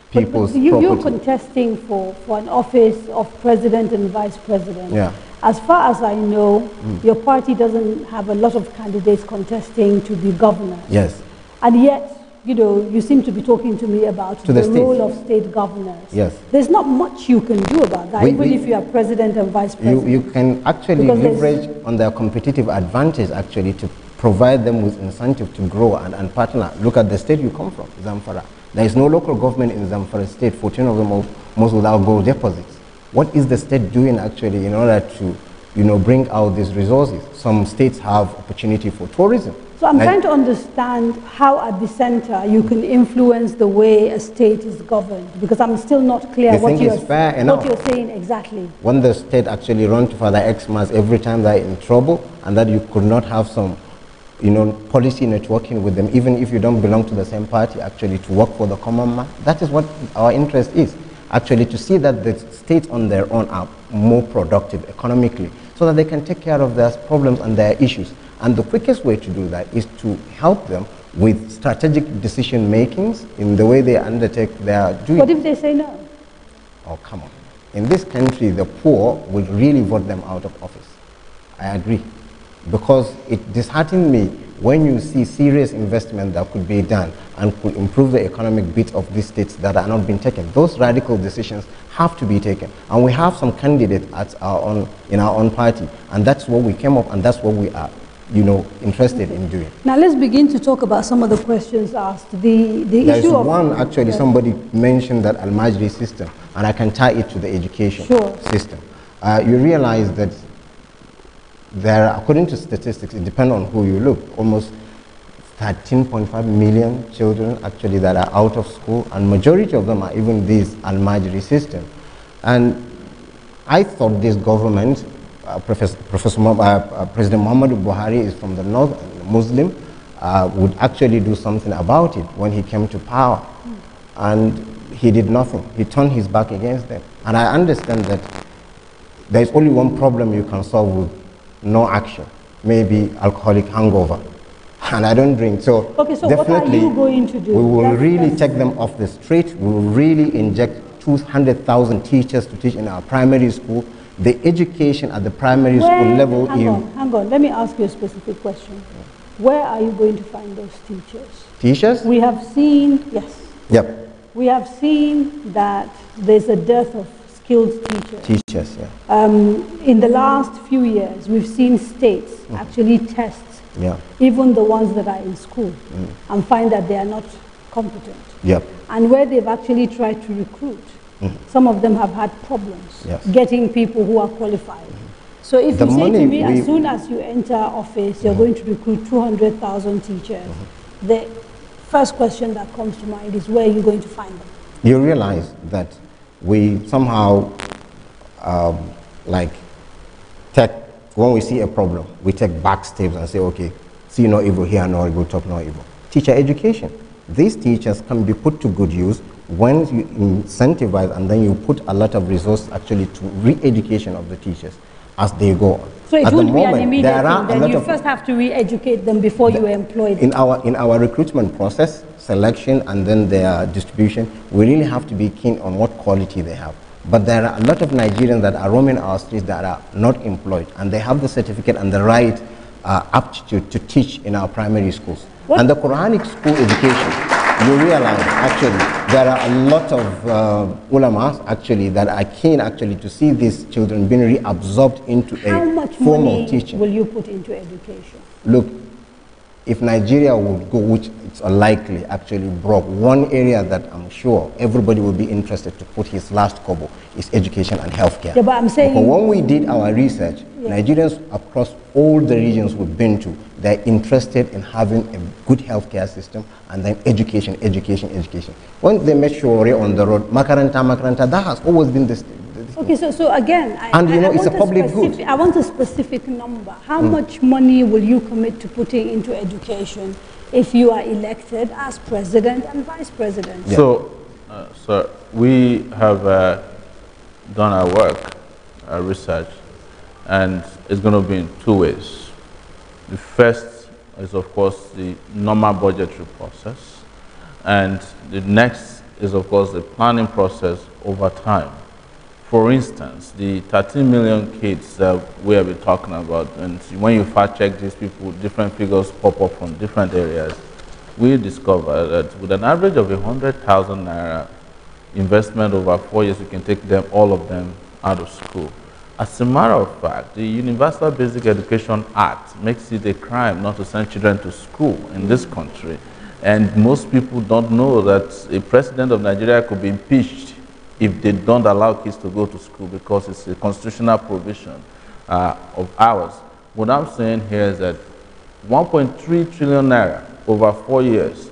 people's property. You're contesting for an office of president and vice president. Yeah. As far as I know, your party doesn't have a lot of candidates contesting to be governor. Yes. And yet, you know, you seem to be talking to me about To the the role states. of state governors. Yes. There's not much you can do about that, even if you are president and vice president. You can actually Because there's- leverage on their competitive advantage actually to provide them with incentive to grow and partner. Look at the state you come from, Zamfara. There is no local government in Zamfara state, 14 of them most without gold deposits. What is the state doing actually in order to, you know, bring out these resources? Some states have opportunity for tourism. So I'm trying to understand how at the center you can influence the way a state is governed, because I'm still not clear You what think it's fair enough? you're saying exactly. When the state actually run to Father Xmas every time they're in trouble, and that you could not have some, you know, policy networking with them, even if you don't belong to the same party, actually to work for the common man. That is what our interest is, actually to see that the states on their own are more productive economically, so that they can take care of their problems and their issues. And the quickest way to do that is to help them with strategic decision makings in the way they undertake their duty. What if they say no? Oh, come on. In this country, the poor will really vote them out of office. I agree. Because it disheartens me when you see serious investment that could be done and could improve the economic bit of these states that are not being taken. Those radical decisions have to be taken. And we have some candidates in our own party. And that's what we came up, and that's what we are, you know, interested in doing. Now let's begin to talk about some of the questions asked. The There's issue of one, actually, somebody mentioned that Al-Majri system, and I can tie it to the education system. You realize that there are, according to statistics, it depends on who you look, almost 13.5 million children actually that are out of school, and majority of them are even this Al-Majri system. And I thought this government, President Muhammadu Buhari is from the north, Muslim, would actually do something about it when he came to power. And he did nothing. He turned his back against them. And I understand that there's only one problem you can solve with no action, maybe alcoholic hangover. And I don't drink, so, okay, so definitely what are you going to do? we will really take them off the street. We will really inject 200,000 teachers to teach in our primary school. The education at the primary school level. Hang on, let me ask you a specific question. Where are you going to find those teachers? Teachers? We have seen, yes. Yep. We have seen that there's a dearth of skilled teachers. Teachers, yeah. In the last few years, we've seen states actually test yeah. even the ones that are in school and find that they are not competent. Yep. And where they've actually tried to recruit, some of them have had problems getting people who are qualified. So if you say to me, as soon as you enter office, you're going to recruit 200,000 teachers, the first question that comes to mind is where are you going to find them? You realize that we somehow when we see a problem, we take back steps and say, okay, see no evil, hear no evil, talk no evil. Teacher education. These teachers can be put to good use when you incentivize and then you put a lot of resources actually to re-education of the teachers as they go on. So it won't be an immediate thing, then you first have to re-educate them before you employ them. In our recruitment process, selection and then their distribution, we really have to be keen on what quality they have. But there are a lot of Nigerians that are roaming our streets that are not employed, and they have the certificate and the right aptitude to teach in our primary schools. And the Quranic school education, you realize actually there are a lot of ulamas actually that are keen actually to see these children being reabsorbed into a formal teaching. Will you put into education? Look, if Nigeria would go, which it's unlikely, actually broke, one area that I'm sure everybody will be interested to put his last kobo is education and healthcare. Yeah, but I'm saying, because when we did our research, Nigerians across all the regions we've been to, they're interested in having a good healthcare system and then education. When they met Sowore on the road, makaranta, that has always been this. Okay, so again, it's a public good. I want a specific number. How much money will you commit to putting into education if you are elected as president and vice president? Yeah. So, we have done our work, our research, and it's going to be in two ways. The first is, of course, the normal budgetary process, and the next is, of course, the planning process over time. For instance, the 13 million kids that we have been talking about, and when you fact check these people, different figures pop up from different areas, we discover that with an average of 100,000 naira investment over 4 years, you can take them, all of them, out of school. As a matter of fact, the Universal Basic Education Act makes it a crime not to send children to school in this country. And most people don't know that a president of Nigeria could be impeached if they don't allow kids to go to school, because it's a constitutional provision of ours. What I'm saying here is that 1.3 trillion naira over 4 years,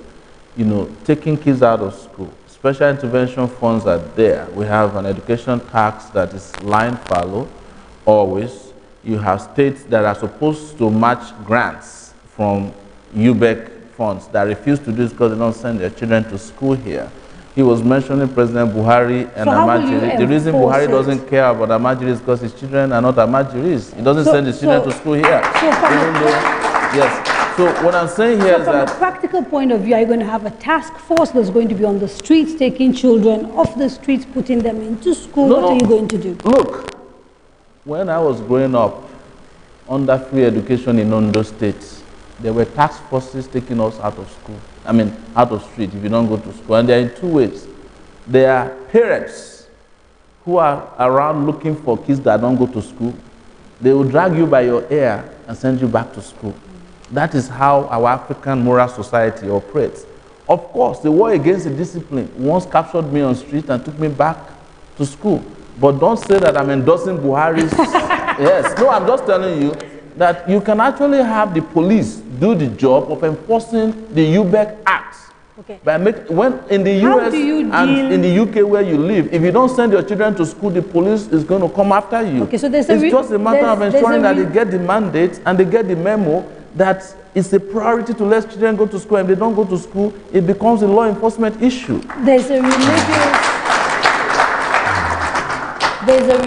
taking kids out of school. Special intervention funds are there. We have an education tax that is line fallow always. You have states that are supposed to match grants from UBEC funds that refuse to do this because they don't send their children to school here. He was mentioning President Buhari and Amajiri. The reason Buhari doesn't care about Amajiri is because his children are not Amajiris. He doesn't send his children to school here. Yes. So what I'm saying here is that from a practical point of view, are you going to have a task force that's going to be on the streets, taking children off the streets, putting them into school? What are you going to do? Look, when I was growing up under free education in Ondo State, there were task forces taking us out of school. Out of street if you don't go to school. And they're in two ways. There are parents who are around looking for kids that don't go to school. They will drag you by your hair and send you back to school. That is how our African moral society operates. Of course, the war against the discipline once captured me on street and took me back to school. But don't say that I'm endorsing Buhari's. Yes, no, I'm just telling you that you can actually have the police do the job of enforcing the UBEC Act. Okay. When in the US and in the UK where you live, if you don't send your children to school, the police is going to come after you. Okay, so it's just a matter of ensuring that they get the mandate and they get the memo that it's a priority to let children go to school, and if they don't go to school, it becomes a law enforcement issue. There's a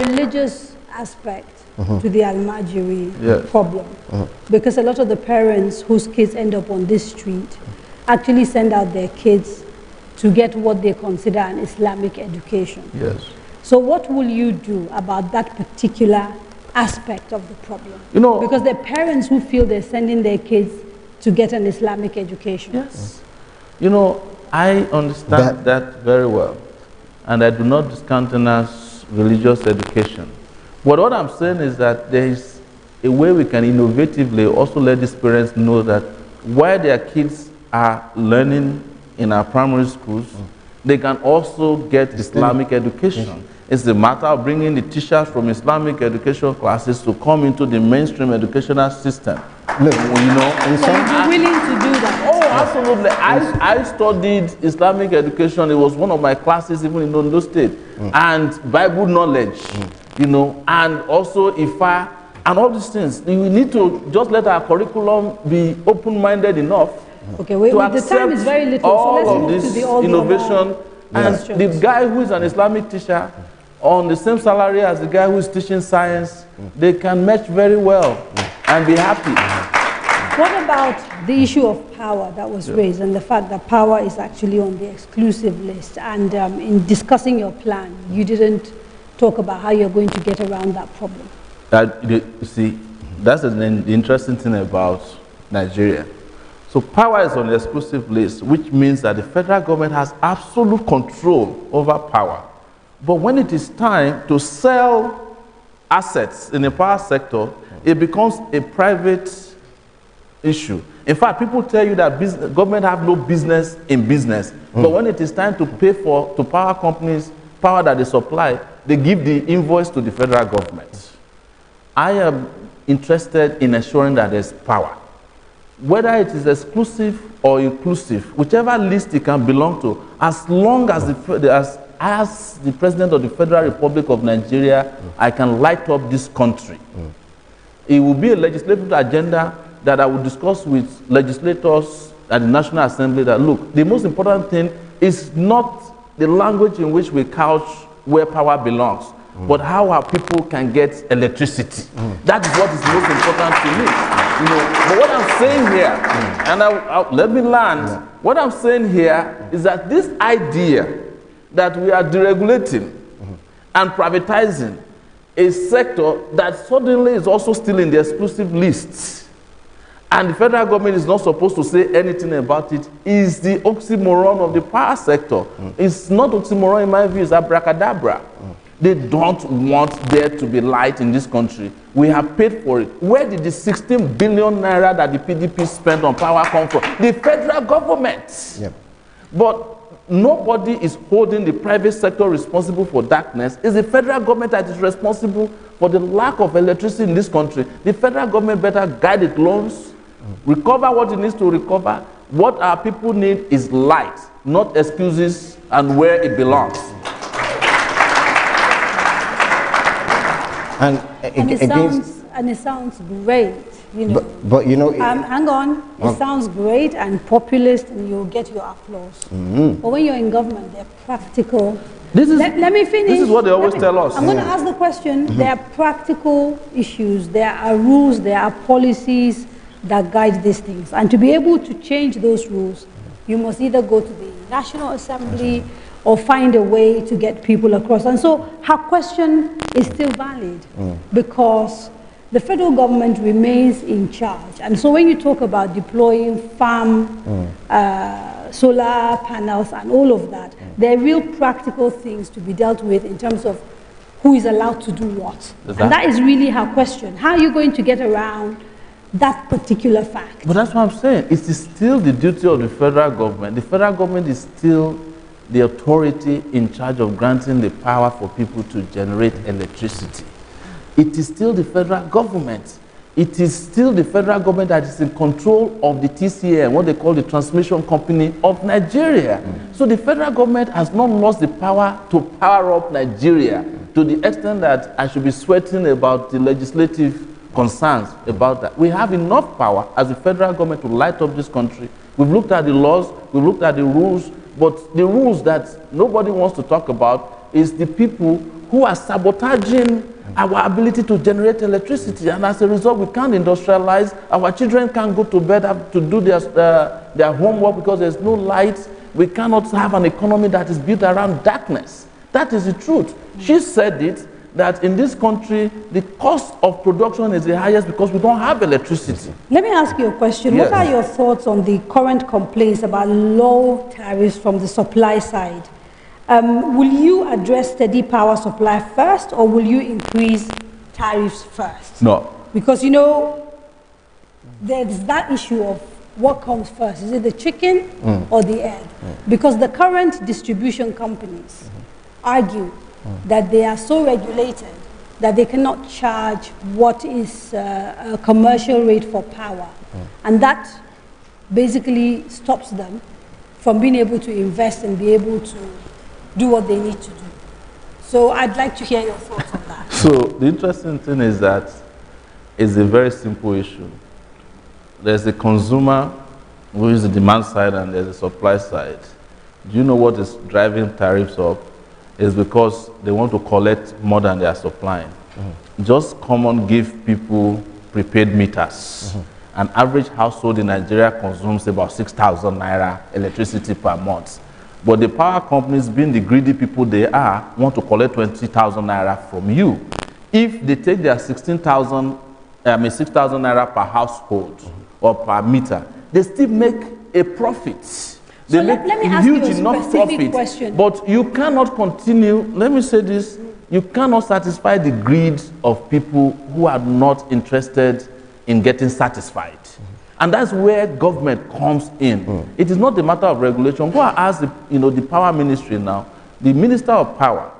religious aspect to the Almajiri problem. Because a lot of the parents whose kids end up on this street actually send out their kids to get what they consider an Islamic education. Yes. So what will you do about that particular aspect of the problem? You know, because there are parents who feel they're sending their kids to get an Islamic education. Yes. You know, I understand that very well, and I do not discountenance religious education. But what I'm saying is that there is a way we can innovatively also let these parents know that while their kids are learning in our primary schools, they can also get Islamic education. It's a matter of bringing the teachers from Islamic education classes to come into the mainstream educational system. Look, you know, so you'd be willing to do that? Oh, absolutely. I studied Islamic education. It was one of my classes even in Ondo State. And Bible knowledge, you know, and also Ifa, and all these things. We need to just let our curriculum be open-minded enough. Okay, wait, the time is very little, so let's move to the innovation. And the guy who is an Islamic teacher on the same salary as the guy who is teaching science, they can match very well and be happy. What about the issue of power that was raised, and the fact that power is actually on the exclusive list? And in discussing your plan, you didn't talk about how you're going to get around that problem. You see, that's the interesting thing about Nigeria. So power is on the exclusive list, which means that the federal government has absolute control over power. But when it is time to sell assets in the power sector, it becomes a private issue. In fact, people tell you that government have no business in business. But when it is time to pay to power companies, power that they supply, they give the invoice to the federal government. I am interested in ensuring that there's power. Whether it is exclusive or inclusive, whichever list it can belong to, as long as the President of the Federal Republic of Nigeria, I can light up this country. It will be a legislative agenda that I will discuss with legislators at the National Assembly that, look, the most important thing is not the language in which we couch where power belongs, but how our people can get electricity. That is what is most important to me. You know, but what I'm saying here, and let me land, what I'm saying here is that this idea that we are deregulating and privatizing a sector that suddenly is also still in the exclusive lists, and the federal government is not supposed to say anything about it, is the oxymoron of the power sector. It's not oxymoron in my view, it's abracadabra. They don't want there to be light in this country. We have paid for it. Where did the 16 billion naira that the PDP spent on power come from? The federal government. But nobody is holding the private sector responsible for darkness. It's the federal government that is responsible for the lack of electricity in this country. The federal government better guide its loans, recover what it needs to recover. What our people need is light, not excuses and where it belongs. And it sounds great, you know. But you know, hang on. It sounds great and populist, and you'll get your applause. But when you're in government, they're practical. Let me finish. This is what they always tell us. I'm going to ask the question. There are practical issues. There are rules. There are policies that guide these things. And to be able to change those rules, you must either go to the National Assembly or find a way to get people across. And so her question is still valid because the federal government remains in charge. And so when you talk about deploying farm, solar panels and all of that, there are real practical things to be dealt with in terms of who is allowed to do what. Exactly. And that is really her question. How are you going to get around that particular fact? But that's what I'm saying. It is still the duty of the federal government. The federal government is still the authority in charge of granting the power for people to generate electricity. It is still the federal government. It is still the federal government that is in control of the TCN, what they call the Transmission Company of Nigeria. So the federal government has not lost the power to power up Nigeria to the extent that I should be sweating about the legislative concerns about that. We have enough power as the federal government to light up this country. We've looked at the laws, we've looked at the rules, but the rules that nobody wants to talk about is the people who are sabotaging our ability to generate electricity, and as a result, we can't industrialize. Our children can't go to bed to do their homework because there's no light. We cannot have an economy that is built around darkness. That is the truth. She said it, that in this country, the cost of production is the highest because we don't have electricity. Let me ask you a question. Yes. What are your thoughts on the current complaints about low tariffs from the supply side? Will you address steady power supply first, or will you increase tariffs first? No. Because, you know, there's that issue of what comes first. Is it the chicken or the egg? Because the current distribution companies argue that they are so regulated that they cannot charge what is a commercial rate for power. And that basically stops them from being able to invest and be able to do what they need to do. So I'd like to hear your thoughts on that. So the interesting thing is that it's a very simple issue. There's a consumer, who is the demand side, and there's a supply side. Do you know what is driving tariffs up? It's because they want to collect more than they are supplying. Just come on, give people prepaid meters. An average household in Nigeria consumes about 6,000 naira electricity per month. But the power companies, being the greedy people they are, want to collect 20,000 naira from you. If they take their 6,000 naira per household or per meter, they still make a profit. They make let me ask huge you a enough specific profit. question. But you cannot continue, let me say this, you cannot satisfy the greed of people who are not interested in getting satisfied. And that's where government comes in. It is not a matter of regulation. Go and ask the power ministry now. The minister of power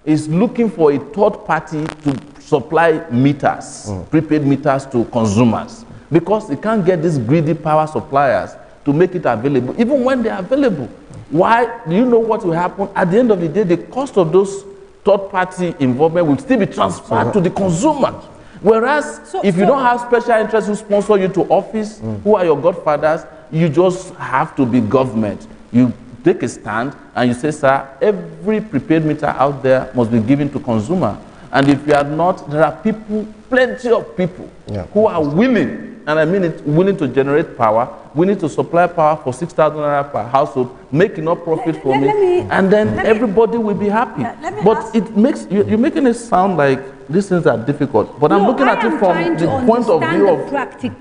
is looking for a third party to supply meters, prepaid meters to consumers, because they can't get these greedy power suppliers to make it available, even when they are available. Why? Do you know what will happen? At the end of the day, the cost of those third party involvement will still be transferred to the consumer. Whereas, if you don't have special interests who sponsor you to office, who are your godfathers, you just have to be government. You take a stand and you say, sir, every prepaid meter out there must be given to consumer. And if you are not, there are people, plenty of people, who are willing, and I mean it, willing to generate power, willing to supply power for 6,000 naira per household, make enough profit from it, and then everybody will be happy. But it makes, you're making it sound like these things are difficult. But I'm looking at it from the point of view of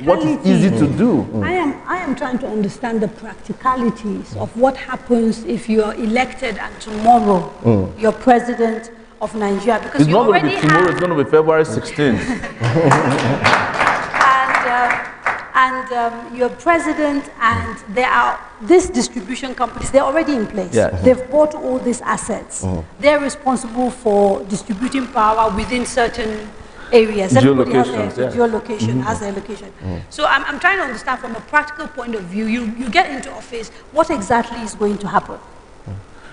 what is easy to do. I am trying to understand the practicalities of what happens if you are elected and tomorrow you're president of Nigeria. Because it's not going to be tomorrow, it's going to be February 16th. And you're president, and there are these distribution companies, they're already in place. They've bought all these assets. They're responsible for distributing power within certain areas. Geolocation has their location. So I'm trying to understand from a practical point of view, you get into office, what exactly is going to happen?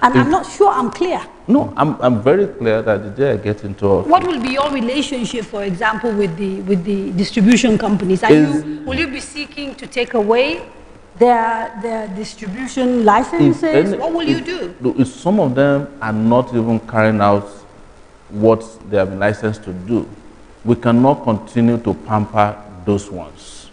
And I'm not sure I'm clear. No, I'm very clear that the day I get into office. What will be your relationship, for example, with the distribution companies? Will you be seeking to take away their distribution licenses? What will you do? If some of them are not even carrying out what they have been licensed to do, we cannot continue to pamper those ones.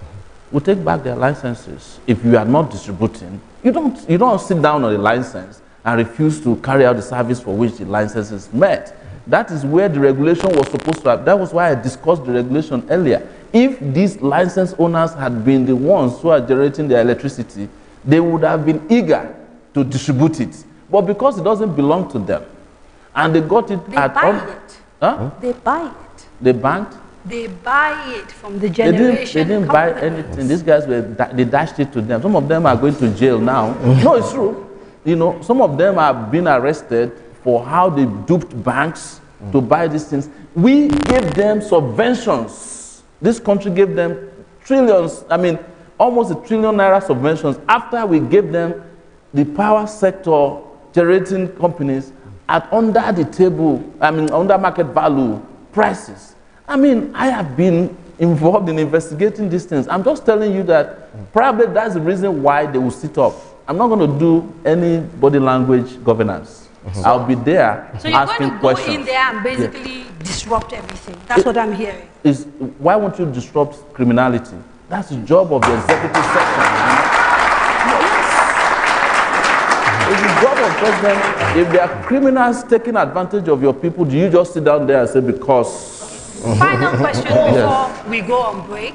We take back their licenses. If you are not distributing, you don't sit down on a license and refuse to carry out the service for which the license is met. That is where the regulation was supposed to have. That was why I discussed the regulation earlier. If these license owners had been the ones who are generating their electricity, they would have been eager to distribute it. But because it doesn't belong to them, and they got it They buy it. They banked? They buy it from the generation. They didn't buy anything. These guys they dashed it to them. Some of them are going to jail now. No, it's true. You know, some of them have been arrested for how they duped banks to buy these things. We gave them subventions. This country gave them trillions, almost $1 trillion naira subventions after we gave them the power sector generating companies at under the table, under market value prices. I have been involved in investigating these things. I'm just telling you that probably that's the reason why they will sit up. I'm not going to do any body language governance. I'll be there So you're asking going to go questions. in there and basically disrupt everything. That's what I'm hearing. Why won't you disrupt criminality? That's the job of the executive section. It's the job of president. If there are criminals taking advantage of your people, do you just sit down there and say, because? Final question before we go on break.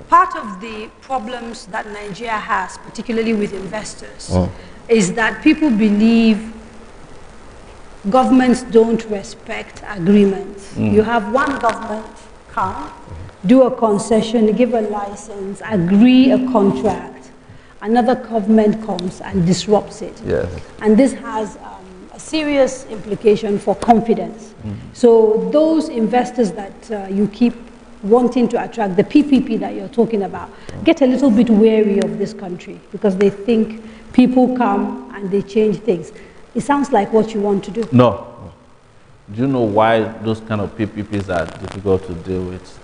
Part of the problems that Nigeria has, particularly with investors, is that people believe governments don't respect agreements. You have one government come, do a concession, give a license, agree a contract. Another government comes and disrupts it. Yes. And this has a serious implication for confidence. So those investors that you keep wanting to attract, the PPP that you're talking about, get a little bit wary of this country because they think people come and they change things. It sounds like what you want to do. No. Do you know why those kind of PPPs are difficult to deal with?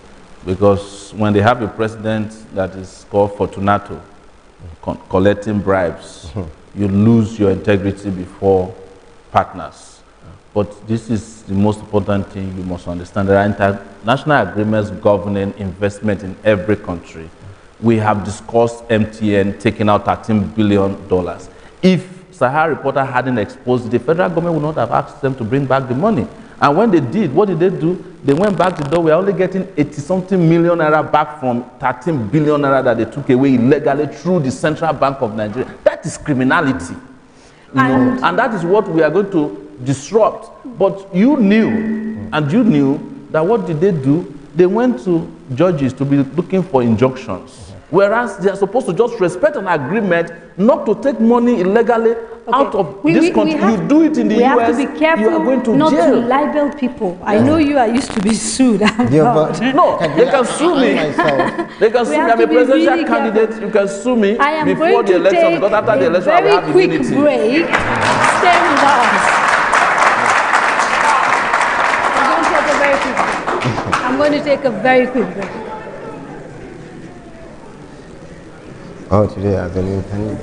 Because when they have a president that is called Fortunato, collecting bribes, you lose your integrity before partners. But this is the most important thing you must understand. There are international agreements governing investment in every country. We have discussed MTN taking out $13 billion. If Sahara Reporter hadn't exposed it, the federal government would not have asked them to bring back the money. And when they did, what did they do? They went back to the door. We are only getting 80-something million naira back from 13 billion naira that they took away illegally through the Central Bank of Nigeria. That is criminality. And that is what we are going to disrupt. But you knew, and you knew that what did they do? They went to judges to be looking for injunctions. Whereas they are supposed to just respect an agreement not to take money illegally out of this country. You do it in the US, we have to be careful you are going to not jail. to libel people. I know you are used to be sued. I'm not. No, they can sue me. They can sue me. I'm a presidential candidate. You can sue me before the election, because after the election I will have immunity. Very quick break. Stay with us. I'm going to take a very quick break. Oh, today I've been independent.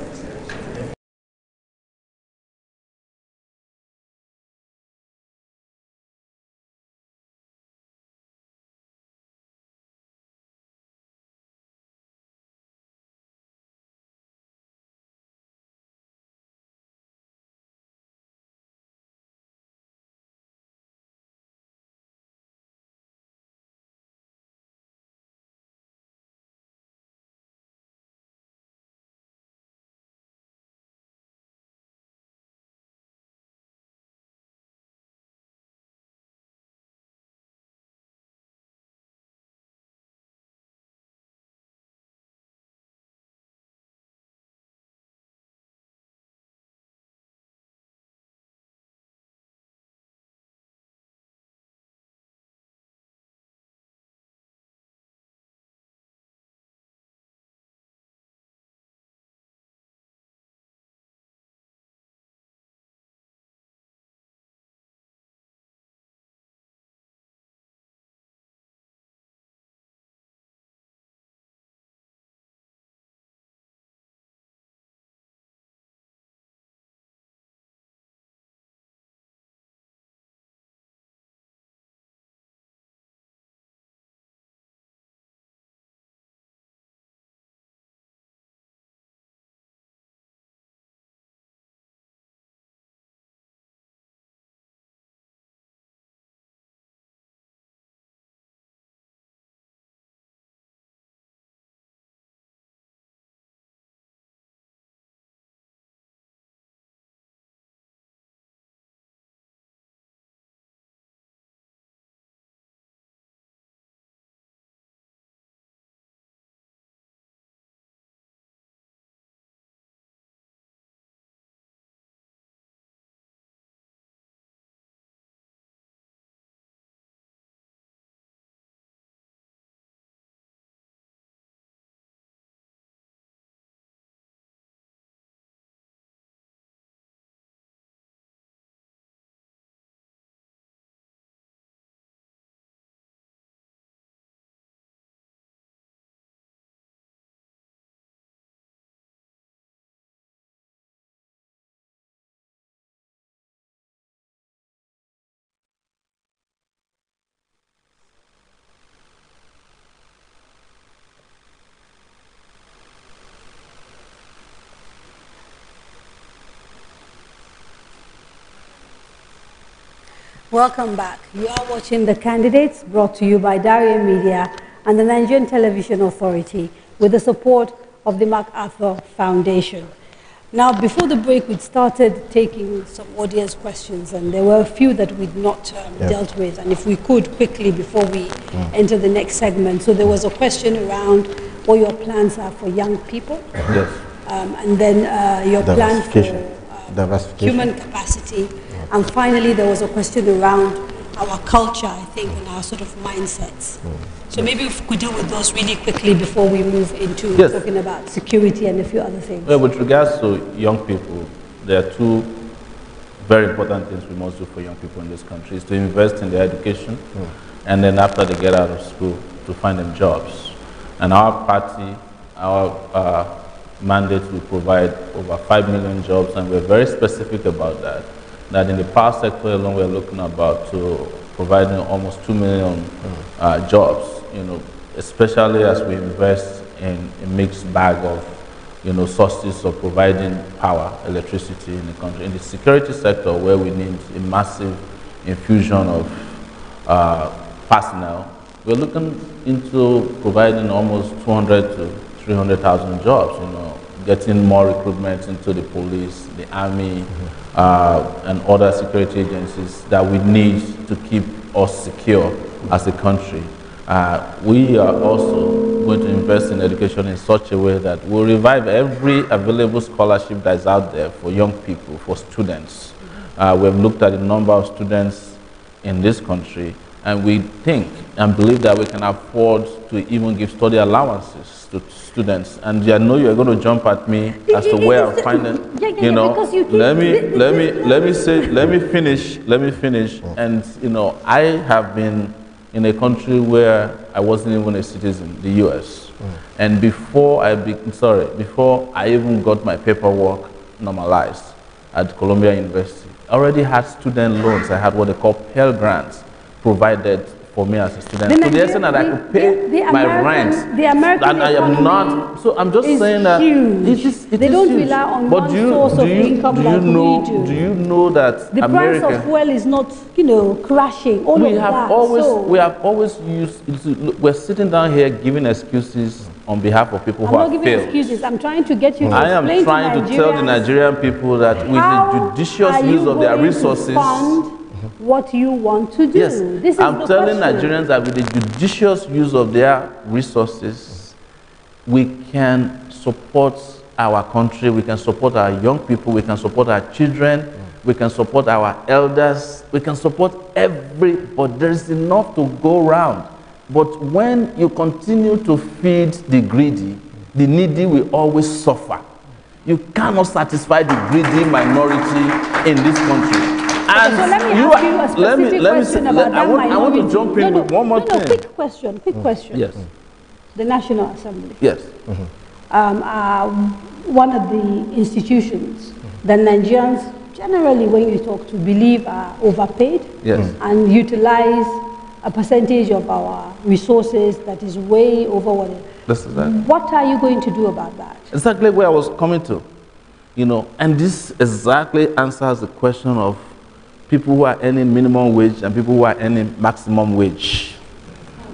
Welcome back. You are watching The Candidates, brought to you by Daria Media and the Nigerian Television Authority with the support of the MacArthur Foundation. Now, before the break, we'd started taking some audience questions, and there were a few that we'd not dealt with. And if we could, quickly, before we enter the next segment. So there was a question around what your plans are for young people. Yes. And then your plan for human capacity. And finally, there was a question around our culture, I think, and our sort of mindsets. So maybe if we could deal with those really quickly before we move into talking about security and a few other things. Well, with regards to young people, there are two very important things we must do for young people in this country, is to invest in their education, and then after they get out of school, to find them jobs. And our party, our mandate will provide over 5 million jobs, and we're very specific about that. That in the power sector alone, we're looking about to providing almost 2 million jobs, you know, especially as we invest in a mixed bag of, you know, sources of providing power, electricity in the country. In the security sector, where we need a massive infusion of personnel, we're looking into providing almost 200 to 300,000 jobs, you know, getting more recruitment into the police, the army, and other security agencies that we need to keep us secure as a country. We are also going to invest in education in such a way that we'll revive every available scholarship that is out there for young people, for students. We've looked at the number of students in this country, and we think and believe that we can afford to even give study allowances to students. And I know you're going to jump at me as to where I find it. You know, let me finish. And you know, I have been in a country where I wasn't even a citizen, the US. And before I even got my paperwork normalized at Columbia University, I already had student loans. I had what they call Pell Grants provided for me as a student. To the extent that I could pay my rent. The American and I am not, so I'm just saying that they don't rely on one source of income like we do. Do you know that the price of fuel is not, you know, crashing? We have always used, we're sitting down here giving excuses on behalf of people who have failed. I'm not giving excuses. I'm trying to get you to I am trying to tell the Nigerian people that with the judicious use of their resources, what you want to do. Yes, I'm telling Nigerians that with the judicious use of their resources, we can support our country, we can support our young people, we can support our children, we can support our elders, we can support everybody. There is enough to go around. But when you continue to feed the greedy, the needy will always suffer. You cannot satisfy the greedy minority in this country. And so let me ask you a specific question about that minority. I want to jump in with one more thing. Quick question. Yes. The National Assembly. Yes. One of the institutions that Nigerians generally, when you talk to, believe are overpaid and utilize a percentage of our resources that is way over what it is. What are you going to do about that? Exactly where I was coming to. You know, and this exactly answers the question of people who are earning minimum wage and people who are earning maximum wage.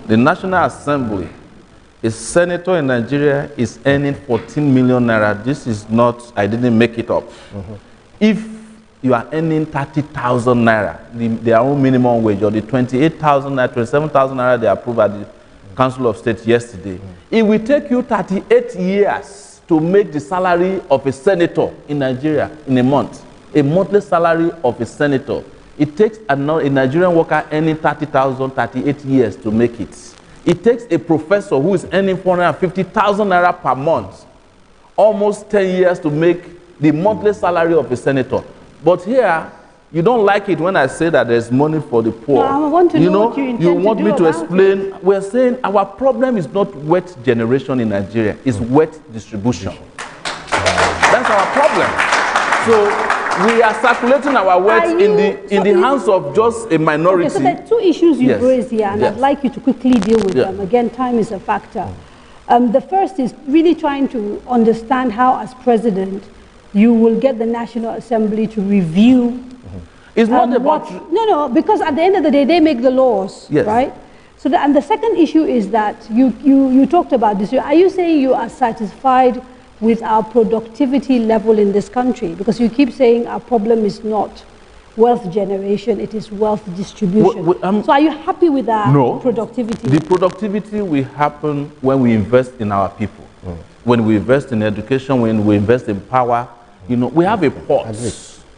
The National Assembly, a senator in Nigeria is earning 14 million naira. This is not, I didn't make it up. If you are earning 30,000 naira, their own minimum wage, or the 28,000 naira, 27,000 naira they approved at the Council of State yesterday, it will take you 38 years to make the salary of a senator in Nigeria in a month. A monthly salary of a senator. It takes a Nigerian worker earning 30,000, 38 years to make it. It takes a professor who is earning 450,000 naira per month, almost 10 years to make the monthly salary of a senator. But here, you don't like it when I say that there's money for the poor. No, I want to know what you intend you want to me do to about explain. it. We're saying our problem is not wealth generation in Nigeria, it's wealth distribution. That's our problem. So we are circulating our wealth in the hands of just a minority. Okay, so there are two issues you've raised here, and I'd like you to quickly deal with them. Again, time is a factor. The first is really trying to understand how, as president, you will get the National Assembly to review It's not about... No, because at the end of the day, they make the laws, yes. right? So and the second issue is that you talked about this. Are you saying you are satisfied with our productivity level in this country? Because you keep saying our problem is not wealth generation, it is wealth distribution. So are you happy with our productivity? The productivity will happen when we invest in our people. When we invest in education, when we invest in power. You know, we have a port,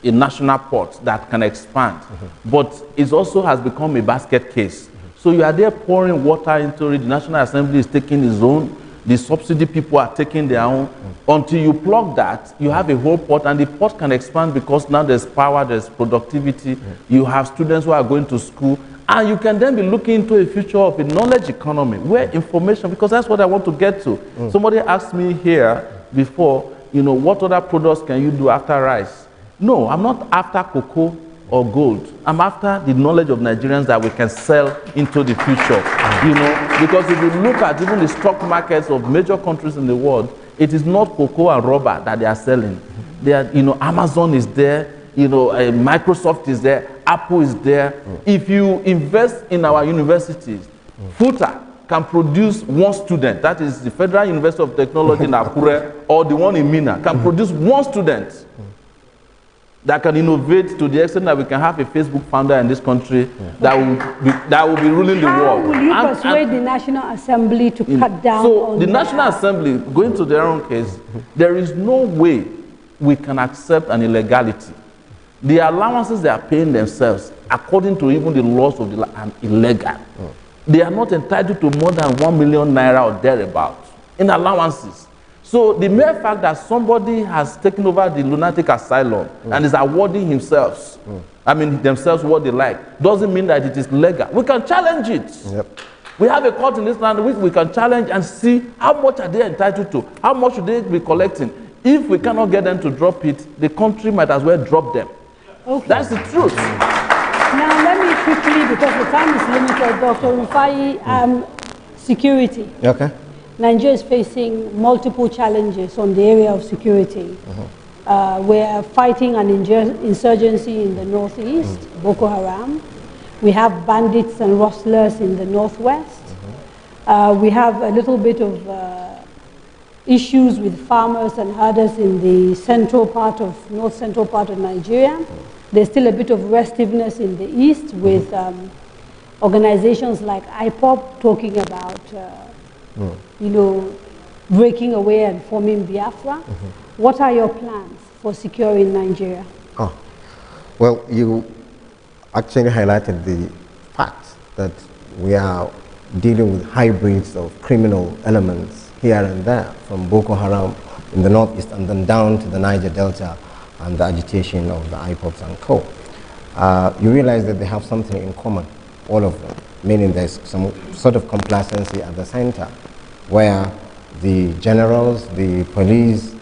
a national port that can expand, but it also has become a basket case. So you are there pouring water into it, the National Assembly is taking its own, the subsidy people are taking their own. Until you plug that, you have a whole port, and the port can expand because now there's power, there's productivity, you have students who are going to school, and you can then be looking into a future of a knowledge economy, where information, because that's what I want to get to. Somebody asked me here before, you know, what other products can you do after rice? No, I'm not after cocoa or gold. I'm after the knowledge of Nigerians that we can sell into the future. You know, because if you look at even the stock markets of major countries in the world, it is not cocoa and rubber that they are selling. They are, you know, Amazon is there, you know, Microsoft is there, Apple is there. If you invest in our universities, FUTA can produce one student, that is the Federal University of Technology in Akure, or the one in Mina, can produce one student that can innovate to the extent that we can have a Facebook founder in this country that will be ruling the world. How will you persuade the National Assembly to cut down on the National Assembly, going to their own case, there is no way we can accept an illegality. The allowances they are paying themselves, according to even the laws of the land, are illegal. They are not entitled to more than 1 million naira or thereabouts in allowances. So the mere fact that somebody has taken over the lunatic asylum and is awarding themselves what they like, doesn't mean that it is legal. We can challenge it. We have a court in this land which we can challenge and see how much are they entitled to, how much should they be collecting. If we cannot get them to drop it, the country might as well drop them. That's the truth. Now let me quickly, because the time is limited, Dr. Rufai, security. Okay. Nigeria is facing multiple challenges on the area of security. We're fighting an insurgency in the northeast, Boko Haram. We have bandits and rustlers in the northwest. We have a little bit of issues with farmers and herders in the north central part of Nigeria. There's still a bit of restiveness in the east with organizations like IPOP talking about you know, breaking away and forming Biafra. What are your plans for securing Nigeria? Well, you actually highlighted the fact that we are dealing with hybrids of criminal elements here and there, from Boko Haram in the northeast and then down to the Niger Delta and the agitation of the IPOPs and co. You realize that they have something in common, all of them, meaning there's some sort of complacency at the center, where the generals, the police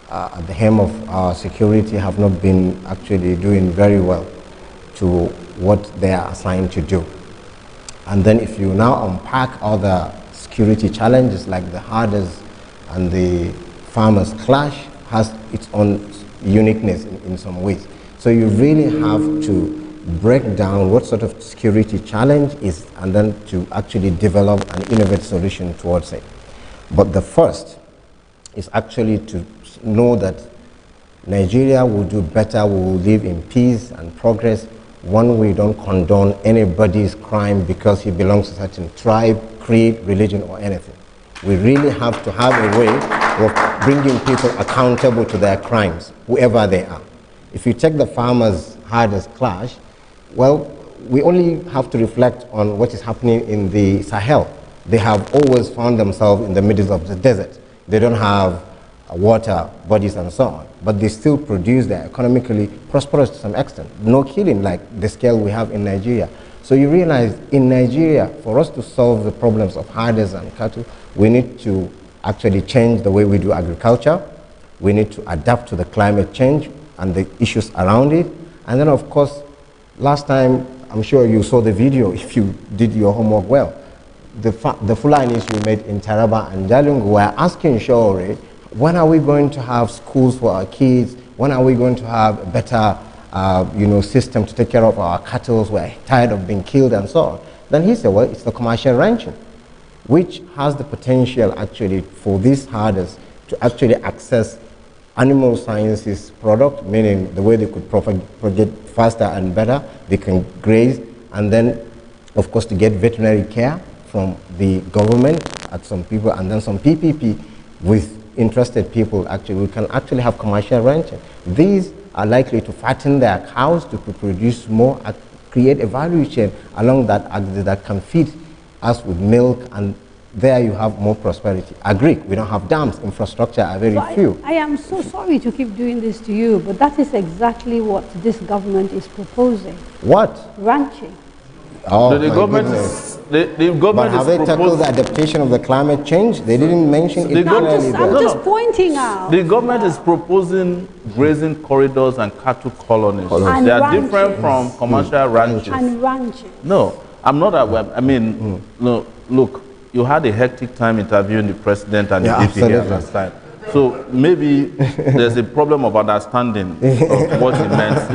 at the helm of our security have not been actually doing very well to what they are assigned to do. And then if you now unpack other security challenges like the herders and the farmers clash has its own uniqueness in some ways. So you really have to break down what sort of security challenge is and then to actually develop an innovative solution towards it. But the first is actually to know that Nigeria will do better, we will live in peace and progress when we don't condone anybody's crime because he belongs to a certain tribe, creed, religion, or anything. We really have to have a way of bringing people accountable to their crimes, whoever they are. If you take the farmers' herders clash, well, we only have to reflect on what is happening in the Sahel. They have always found themselves in the middle of the desert. They don't have water bodies and so on, but they still produce, they're economically prosperous to some extent. No killing like the scale we have in Nigeria. So you realize in Nigeria, for us to solve the problems of herders and cattle, we need to actually change the way we do agriculture. We need to adapt to the climate change and the issues around it. And then of course, last time, I'm sure you saw the video if you did your homework well. The Fulanis we met in Taraba and Jalingo were asking Sowore, when are we going to have schools for our kids? When are we going to have better system to take care of our cattle. We're tired of being killed and so on. Then he said, well, it's the commercial ranching, which has the potential actually for these herders to actually access animal sciences product, meaning the way they could propagate faster and better, they can graze, and then, of course, to get veterinary care from the government at some people, and then some PPP with interested people. Actually, we can actually have commercial ranching. These are likely to fatten their cows to produce more, create a value chain along that axis that can feed us with milk, and there you have more prosperity. Agree, we don't have dams, infrastructure are very few. I am so sorry to keep doing this to you, but that is exactly what this government is proposing. What? Ranching. Oh, the government is, the government but have they tackled the adaptation of the climate change? They didn't mention it clearly. I'm just pointing out. The government is proposing grazing corridors and cattle colonies. And they are ranches. different from commercial ranches. And ranches. No, I'm not aware. I mean, no, look, you had a hectic time interviewing the president and the VP here last time. So maybe there's a problem of understanding of what he meant,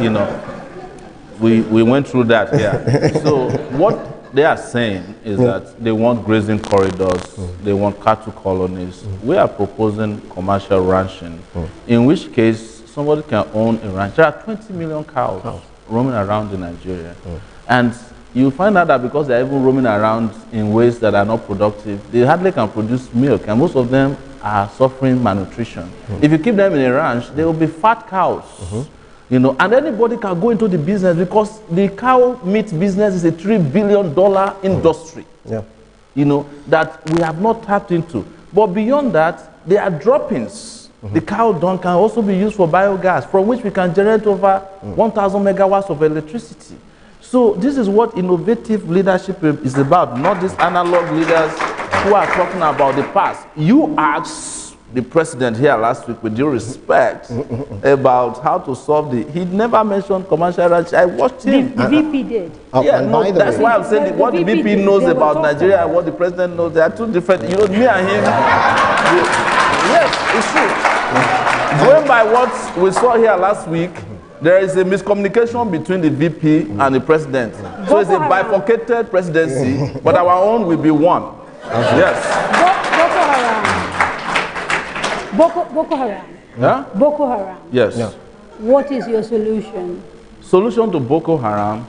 We went through that here. So what they are saying is that they want grazing corridors, they want cattle colonies. We are proposing commercial ranching, in which case somebody can own a ranch. There are 20 million cows roaming around in Nigeria. And you find out that because they're even roaming around in ways that are not productive, they hardly can produce milk, and most of them are suffering malnutrition. If you keep them in a ranch, they will be fat cows. And anybody can go into the business, because the cow meat business is a $3 billion industry, that we have not tapped into. But beyond that, there are droppings. The cow dung can also be used for biogas, from which we can generate over 1,000 megawatts of electricity. So this is what innovative leadership is about, not these analog leaders who are talking about the past. You asked the president here last week, with due respect, about how to solve he never mentioned commercial ranch. I watched him. The VP did. That's why I'm saying what the VP knows about Nigeria and what the president knows, they are two different. Me and him. Yes, it's true. Going by what we saw here last week, there is a miscommunication between the VP and the president. So it's a bifurcated presidency, but our own will be one. Yes. Boko Haram. Yeah? Boko Haram. Yes. What is your solution? Solution to Boko Haram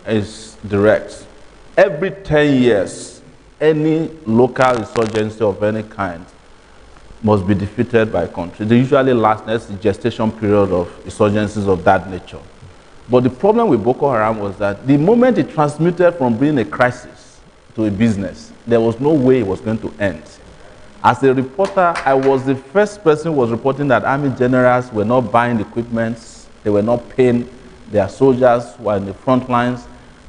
is direct. Every 10 years, any local insurgency of any kind must be defeated by a country. They usually last the gestation period of insurgencies of that nature. But the problem with Boko Haram was that the moment it transmuted from being a crisis to a business, there was no way it was going to end. As a reporter, I was the first person who was reporting that army generals were not buying equipment, they were not paying their soldiers who were in the front lines,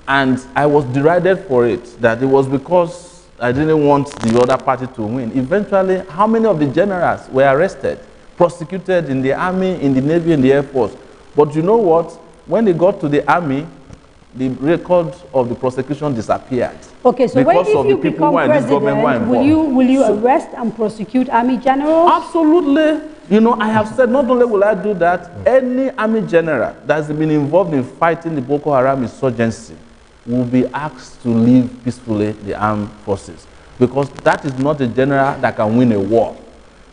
and I was derided for it, that it was because I didn't want the other party to win. Eventually, how many of the generals were arrested, prosecuted in the army, in the navy, in the air force? But you know what? When they got to the army, the record of the prosecution disappeared. Okay, so if you become president, will you arrest and prosecute army generals? Absolutely. I have said not only will I do that, any army general that's been involved in fighting the Boko Haram insurgency will be asked to leave peacefully the armed forces, because that is not a general that can win a war.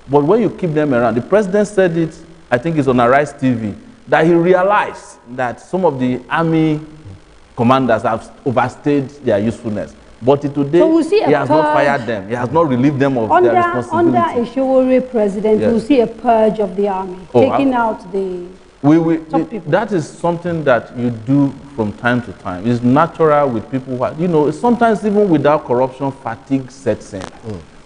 But when you keep them around, the president said it, I think it's on Arise TV, that he realized that some of the army commanders have overstayed their usefulness. But today, he has not fired them. He has not relieved them of their responsibility. Under a Sowore president, we'll see a purge of the army, taking out the top people. That is something that you do from time to time. It's natural with people who are, sometimes even without corruption, fatigue sets in.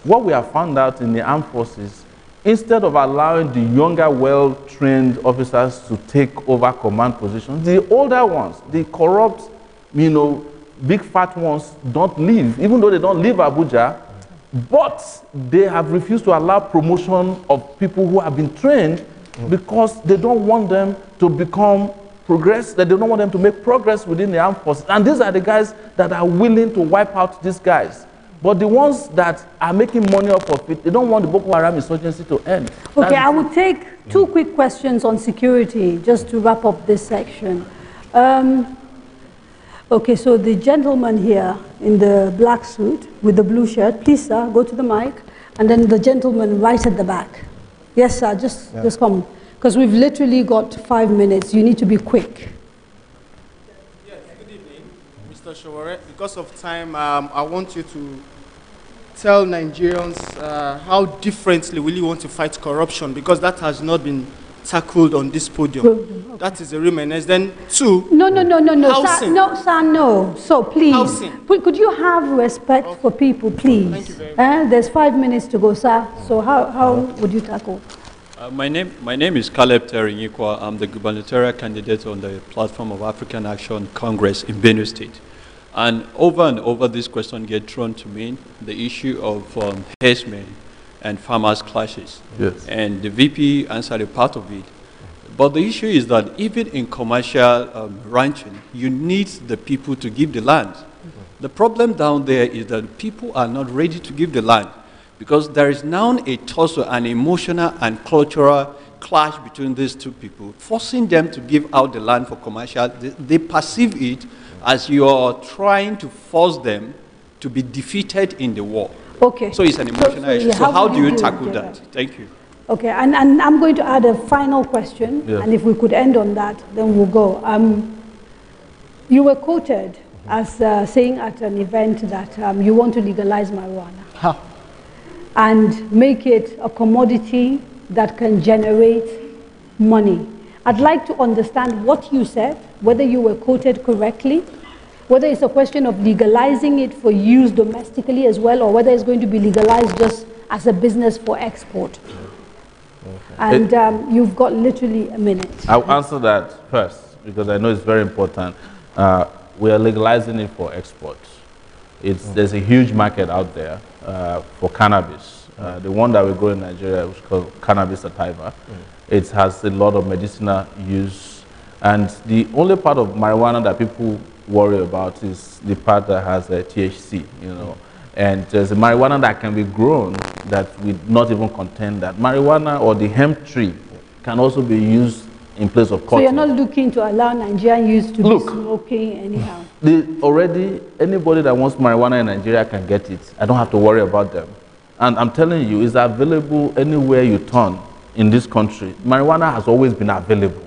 What we have found out in the armed forces, instead of allowing the younger, well-trained officers to take over command positions, the older ones, the corrupt, big fat ones don't leave, even though they don't leave Abuja, but they have refused to allow promotion of people who have been trained because they don't want them to they don't want them to make progress within the armed forces. And these are the guys that are willing to wipe out these guys. But the ones that are making money off of it, they don't want the Boko Haram insurgency to end. Okay, I will take 2 quick questions on security, just to wrap up this section. Okay, so the gentleman here in the black suit with the blue shirt, please, sir, go to the mic. And then the gentleman right at the back. Yes, sir, just come. Because we've literally got 5 minutes. You need to be quick. Yes, good evening, Mr. Sowore. Because of time, I want you to tell Nigerians how differently will you want to fight corruption, because that has not been tackled on this podium. Okay. That is the remainers. Then 2. No. Sir, no, sir, no. So please, could you have respect for people, please? Thank you very much. There's 5 minutes to go, sir. So how would you tackle? My name is Caleb Terinyikwa. I'm the gubernatorial candidate on the platform of African Action Congress in Benue State. And over this question get thrown to me, the issue of herdsmen and farmers clashes. Yes. And the VP answered a part of it. But the issue is that even in commercial ranching, you need the people to give the land. The problem down there is that people are not ready to give the land, because there is now a tussle, an emotional and cultural clash between these two people, forcing them to give out the land for commercial. They perceive it as you are trying to force them to be defeated in the war. Okay. So it's an emotional issue. So how do you tackle that? Thank you. Okay, and I'm going to add a final question, and if we could end on that, then we'll go. You were quoted as saying at an event that you want to legalize marijuana and make it a commodity that can generate money. I'd like to understand what you said, whether you were quoted correctly, whether it's a question of legalizing it for use domestically as well, or whether it's going to be legalized just as a business for export. And you've got literally a minute. I'll answer that first, because I know it's very important. We are legalizing it for export. There's a huge market out there for cannabis. The one that we grow in Nigeria is called cannabis sativa. It has a lot of medicinal use. And the only part of marijuana that people worry about is the part that has THC, you know. And there's a marijuana that can be grown that will not even contain that. Marijuana or the hemp tree can also be used in place of cotton. So you're not looking to allow Nigerian youth to be smoking anyhow? Already, anybody that wants marijuana in Nigeria can get it. I don't have to worry about them. And I'm telling you, it's available anywhere you turn in this country. Marijuana has always been available.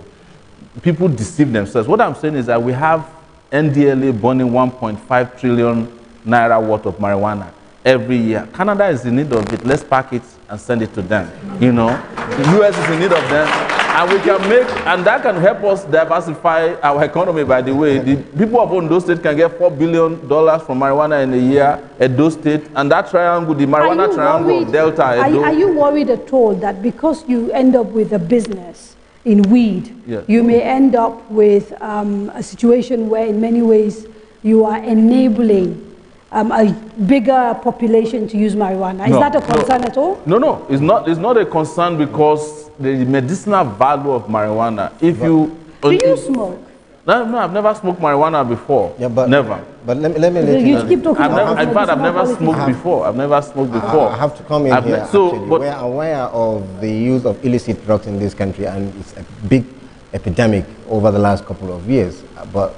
People deceive themselves. What I'm saying is that we have NDLA burning 1.5 trillion naira worth of marijuana every year. Canada is in need of it. Let's pack it and send it to them. You know, the US is in need of them, and we can make, and that can help us diversify our economy. By the way, the people of Ondo State can get $4 billion from marijuana in a year at those states, and that triangle, the marijuana triangle of Delta. Are you worried at all that because you end up with a business in weed, you may end up with a situation where in many ways you are enabling a bigger population to use marijuana? Is that a concern at all? No, it's not a concern, because the medicinal value of marijuana, do you smoke? No, I've never smoked marijuana before. Never. But let me let you know. Keep talking in fact, I've never smoked before. I have to come in here. We are aware of the use of illicit drugs in this country, and it's a big epidemic over the last couple of years. But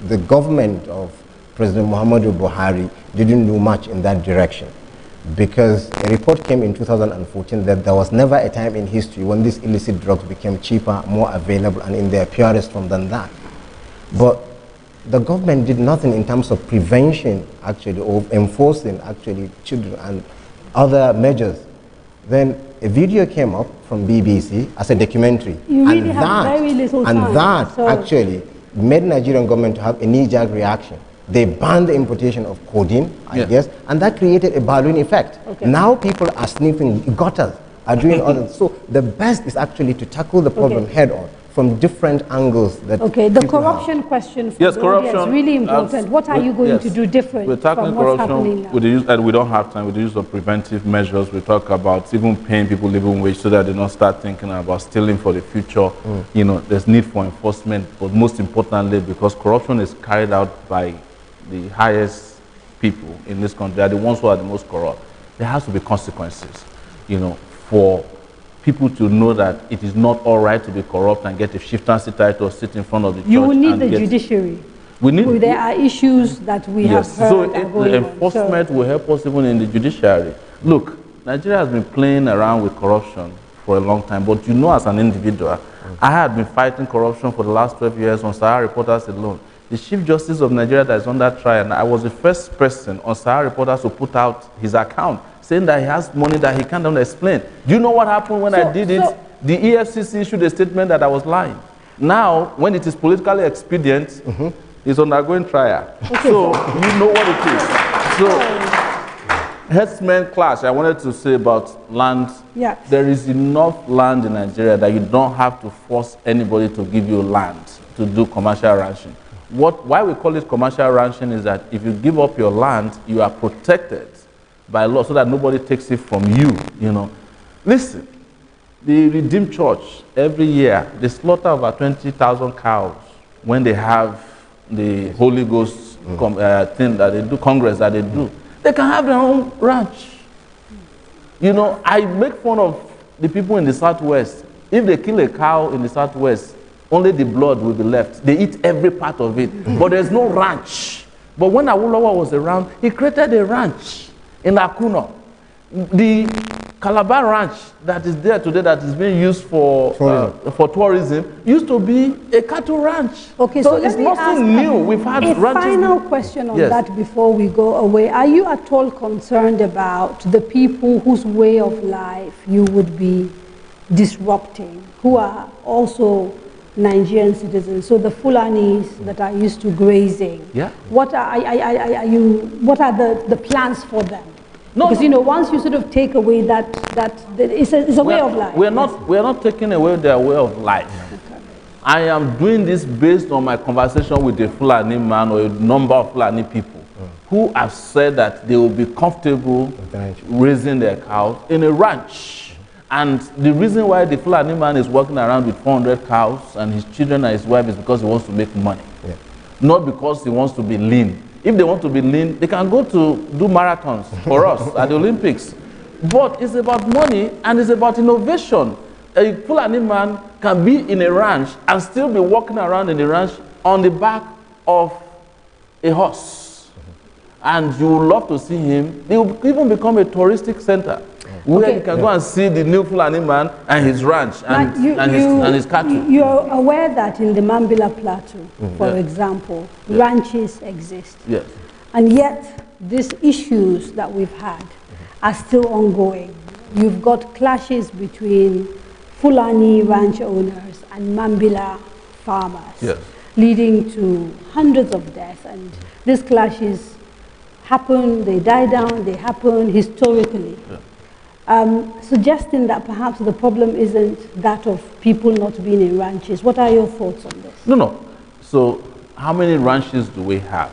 the government of President Muhammadu Buhari didn't do much in that direction, because a report came in 2014 that there was never a time in history when these illicit drugs became cheaper, more available, and in their purest form than that. But the government did nothing in terms of prevention, actually, or enforcing, actually, children and other measures. Then a video came up from BBC as a documentary. You really have very little time. And that actually made Nigerian government to have a knee-jerk reaction. They banned the importation of codeine, I guess, and that created a balloon effect. Now people are sniffing gutters, are doing all that. So the best is actually to tackle the problem head on from different angles. The corruption question for the audience is really important. What are you going to do different from what's happening now? With the use, and we don't have time, with the use of preventive measures. We talk about even paying people living wage so that they don't start thinking about stealing for the future. You know, there's need for enforcement, but most importantly, because corruption is carried out by the highest people in this country are the ones who are the most corrupt. There has to be consequences, for people to know that it is not all right to be corrupt and get a chieftaincy title or sit in front of the church. You will need the judiciary. There are issues that we have heard. So the enforcement will help us even in the judiciary. Look, Nigeria has been playing around with corruption for a long time, but as an individual, I had been fighting corruption for the last 12 years on Sowore Reporters alone. The Chief Justice of Nigeria that is under trial, and I was the first person on Sowore Reporters to put out his account, saying that he has money that he can't explain. Do you know what happened when I did it? The EFCC issued a statement that I was lying. Now, when it is politically expedient, it's undergoing trial. So you know what it is. So, herdsmen clash, I wanted to say about land. Yes. There is enough land in Nigeria that you don't have to force anybody to give you land to do commercial ranching. Why we call it commercial ranching is that if you give up your land, you are protected by law so that nobody takes it from you, Listen, the Redeemed Church, every year, they slaughter over 20,000 cows when they have the Holy Ghost thing that they do, Congress that they do. They can have their own ranch. I make fun of the people in the Southwest. If they kill a cow in the Southwest, only the blood will be left. They eat every part of it, but there's no ranch. But when Awolowo was around, he created a ranch in Akuno. The Calabar Ranch that is there today that is being used for tourism used to be a cattle ranch. Okay, so it's nothing new. We've had a ranches. Final question on that before we go away. Are you at all concerned about the people whose way of life you would be disrupting, who are also Nigerian citizens, so the Fulanis that are used to grazing? Yeah. What are the plans for them? Because once you sort of take away that it's a way of life. We're not taking away their way of life. Okay. I am doing this based on my conversation with a Fulani man or a number of Fulani people who have said that they will be comfortable raising their cows in a ranch. And the reason why the Fulani man is walking around with 400 cows and his children and his wife is because he wants to make money. Yeah. Not because he wants to be lean. If they want to be lean, they can go to do marathons for us at the Olympics. But it's about money and it's about innovation. A Fulani man can be in a ranch and still be walking around in the ranch on the back of a horse. And you would love to see him. They will even become a touristic center where you can go and see the new Fulani man and his ranch and his cattle. You're aware that in the Mambila Plateau, for example, ranches exist. Yes. And yet, these issues that we've had are still ongoing. You've got clashes between Fulani ranch owners and Mambila farmers, leading to hundreds of deaths. And these clashes happen, they die down, they happen historically. Suggesting that perhaps the problem isn't that of people not being in ranches. What are your thoughts on this? No. So how many ranches do we have?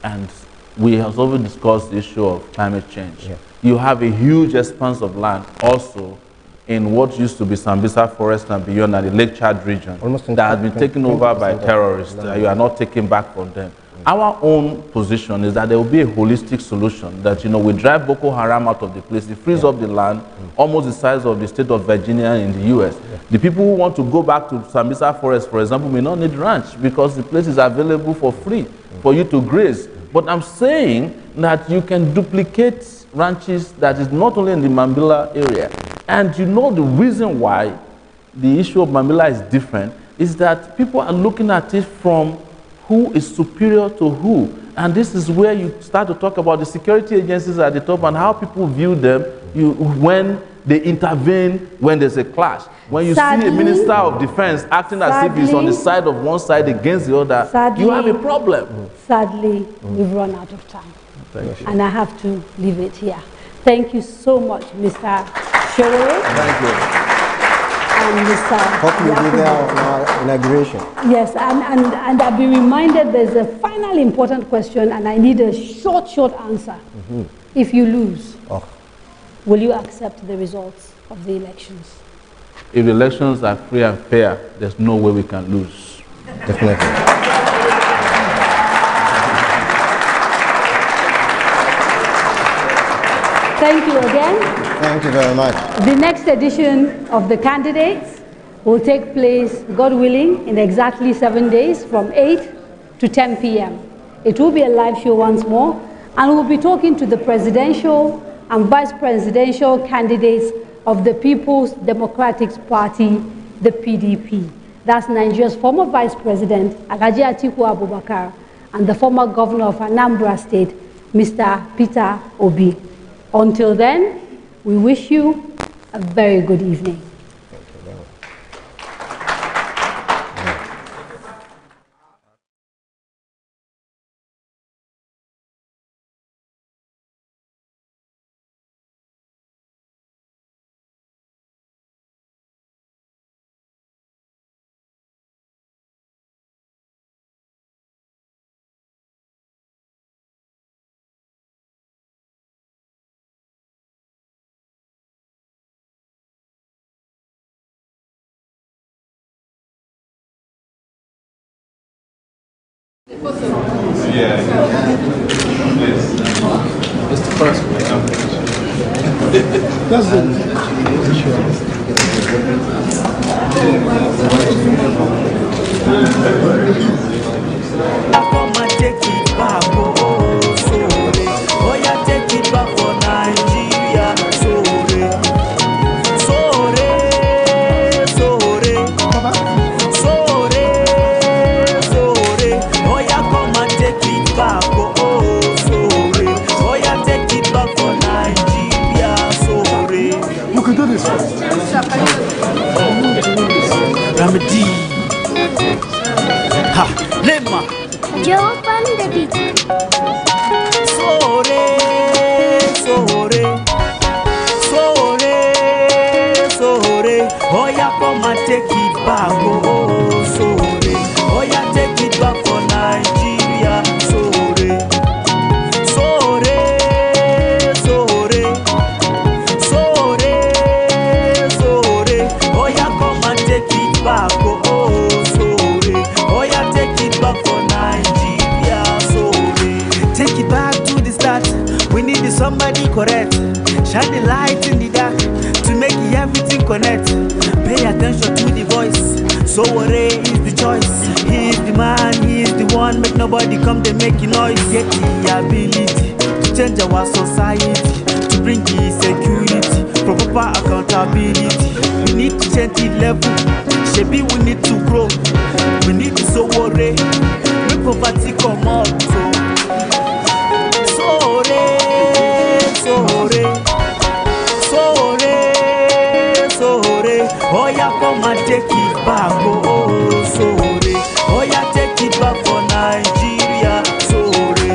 And we have also discussed the issue of climate change. Yeah. You have a huge expanse of land also in what used to be Sambisa Forest and beyond, and the Lake Chad region that has been taken over by terrorists. You are not taking back from them. Our own position is that there will be a holistic solution that, we drive Boko Haram out of the place, it frees up the land, almost the size of the state of Virginia in the US. The people who want to go back to Sambisa Forest, for example, may not need ranch because the place is available for free for you to graze. But I'm saying that you can duplicate ranches that is not only in the Mambila area. And the reason why the issue of Mambila is different is that people are looking at it from who is superior to who. And this is where you start to talk about the security agencies at the top and how people view them when they intervene when there's a clash. When you see a Minister of Defense acting as if he's on the side of one side against the other, you have a problem. Sadly, we've run out of time. Thank you. And I have to leave it here. Thank you so much, Mr. Sowore. Thank you. And Mr. Hope you'll be there on our inauguration. Yes, and I've been reminded there's a final important question and I need a short answer. If you lose, will you accept the results of the elections? If the elections are free and fair, there's no way we can lose. Definitely. Thank you again. Thank you very much. The next edition of the candidates will take place, God willing, in exactly 7 days from 8 to 10 p.m. It will be a live show once more, and we'll be talking to the presidential and vice presidential candidates of the People's Democratic Party, the PDP. That's Nigeria's former vice president, Alhaji Atiku Abubakar, and the former governor of Anambra State, Mr. Peter Obi. Until then, we wish you a very good evening. Yeah. It's the first one. That's Ramadi. Ha, Lema. Joe Pandit. Sowore, Sowore, Sowore, Sowore. Oh, yeah, come and take it back. Oh, Sowore. Oh, yeah, take it back for Nigeria. Sowore, Sowore, Sowore, Sowore, Sowore. Oh, yeah, come and take it back. Oh, Sowore. Oh, yeah, take it back for Nigeria. Sowore. Take it back to the start. We need somebody correct. Shine the light in the dark to make everything connect. Pay attention to the voice. Sowore is the choice. He is the man, he is the one. Make nobody come to make noise. Get the ability to change our society, to bring the security, for proper accountability. We need to change the level. Shebi, we need to grow. We need to Sowore. Make poverty come out. Sowore, Sowore, Sowore, Sowore. Oh, yeah, come and take it back. Oh, Sowore. Oh, yeah, take it back for Nigeria. Sowore,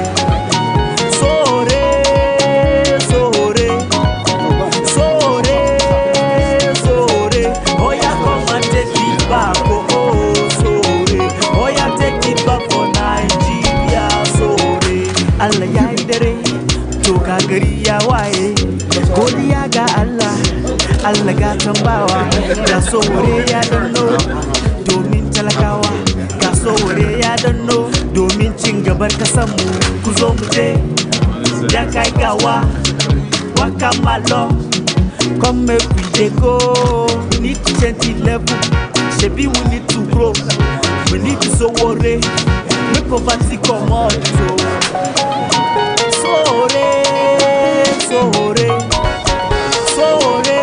Sowore, Sowore, Sowore, Sowore. Oh, yeah, come and take it back. Oh, Sowore. Oh, yeah, take it back for Nigeria. Sowore. Allah ya idare, to kagari ya waye. Godiya ga Allah, Allah ga tambawa. Ga Sowore ya danno, domin talakawa. Ga Sowore ya danno, domin cin gabar kasanmu. Ku zo mu je, dan kai gawa. Waka malo, come make we dey go. We need to change the level. Shebi, we need to grow. We need to Sowore. Make poverty come out. Sowore, Sowore, Sowore,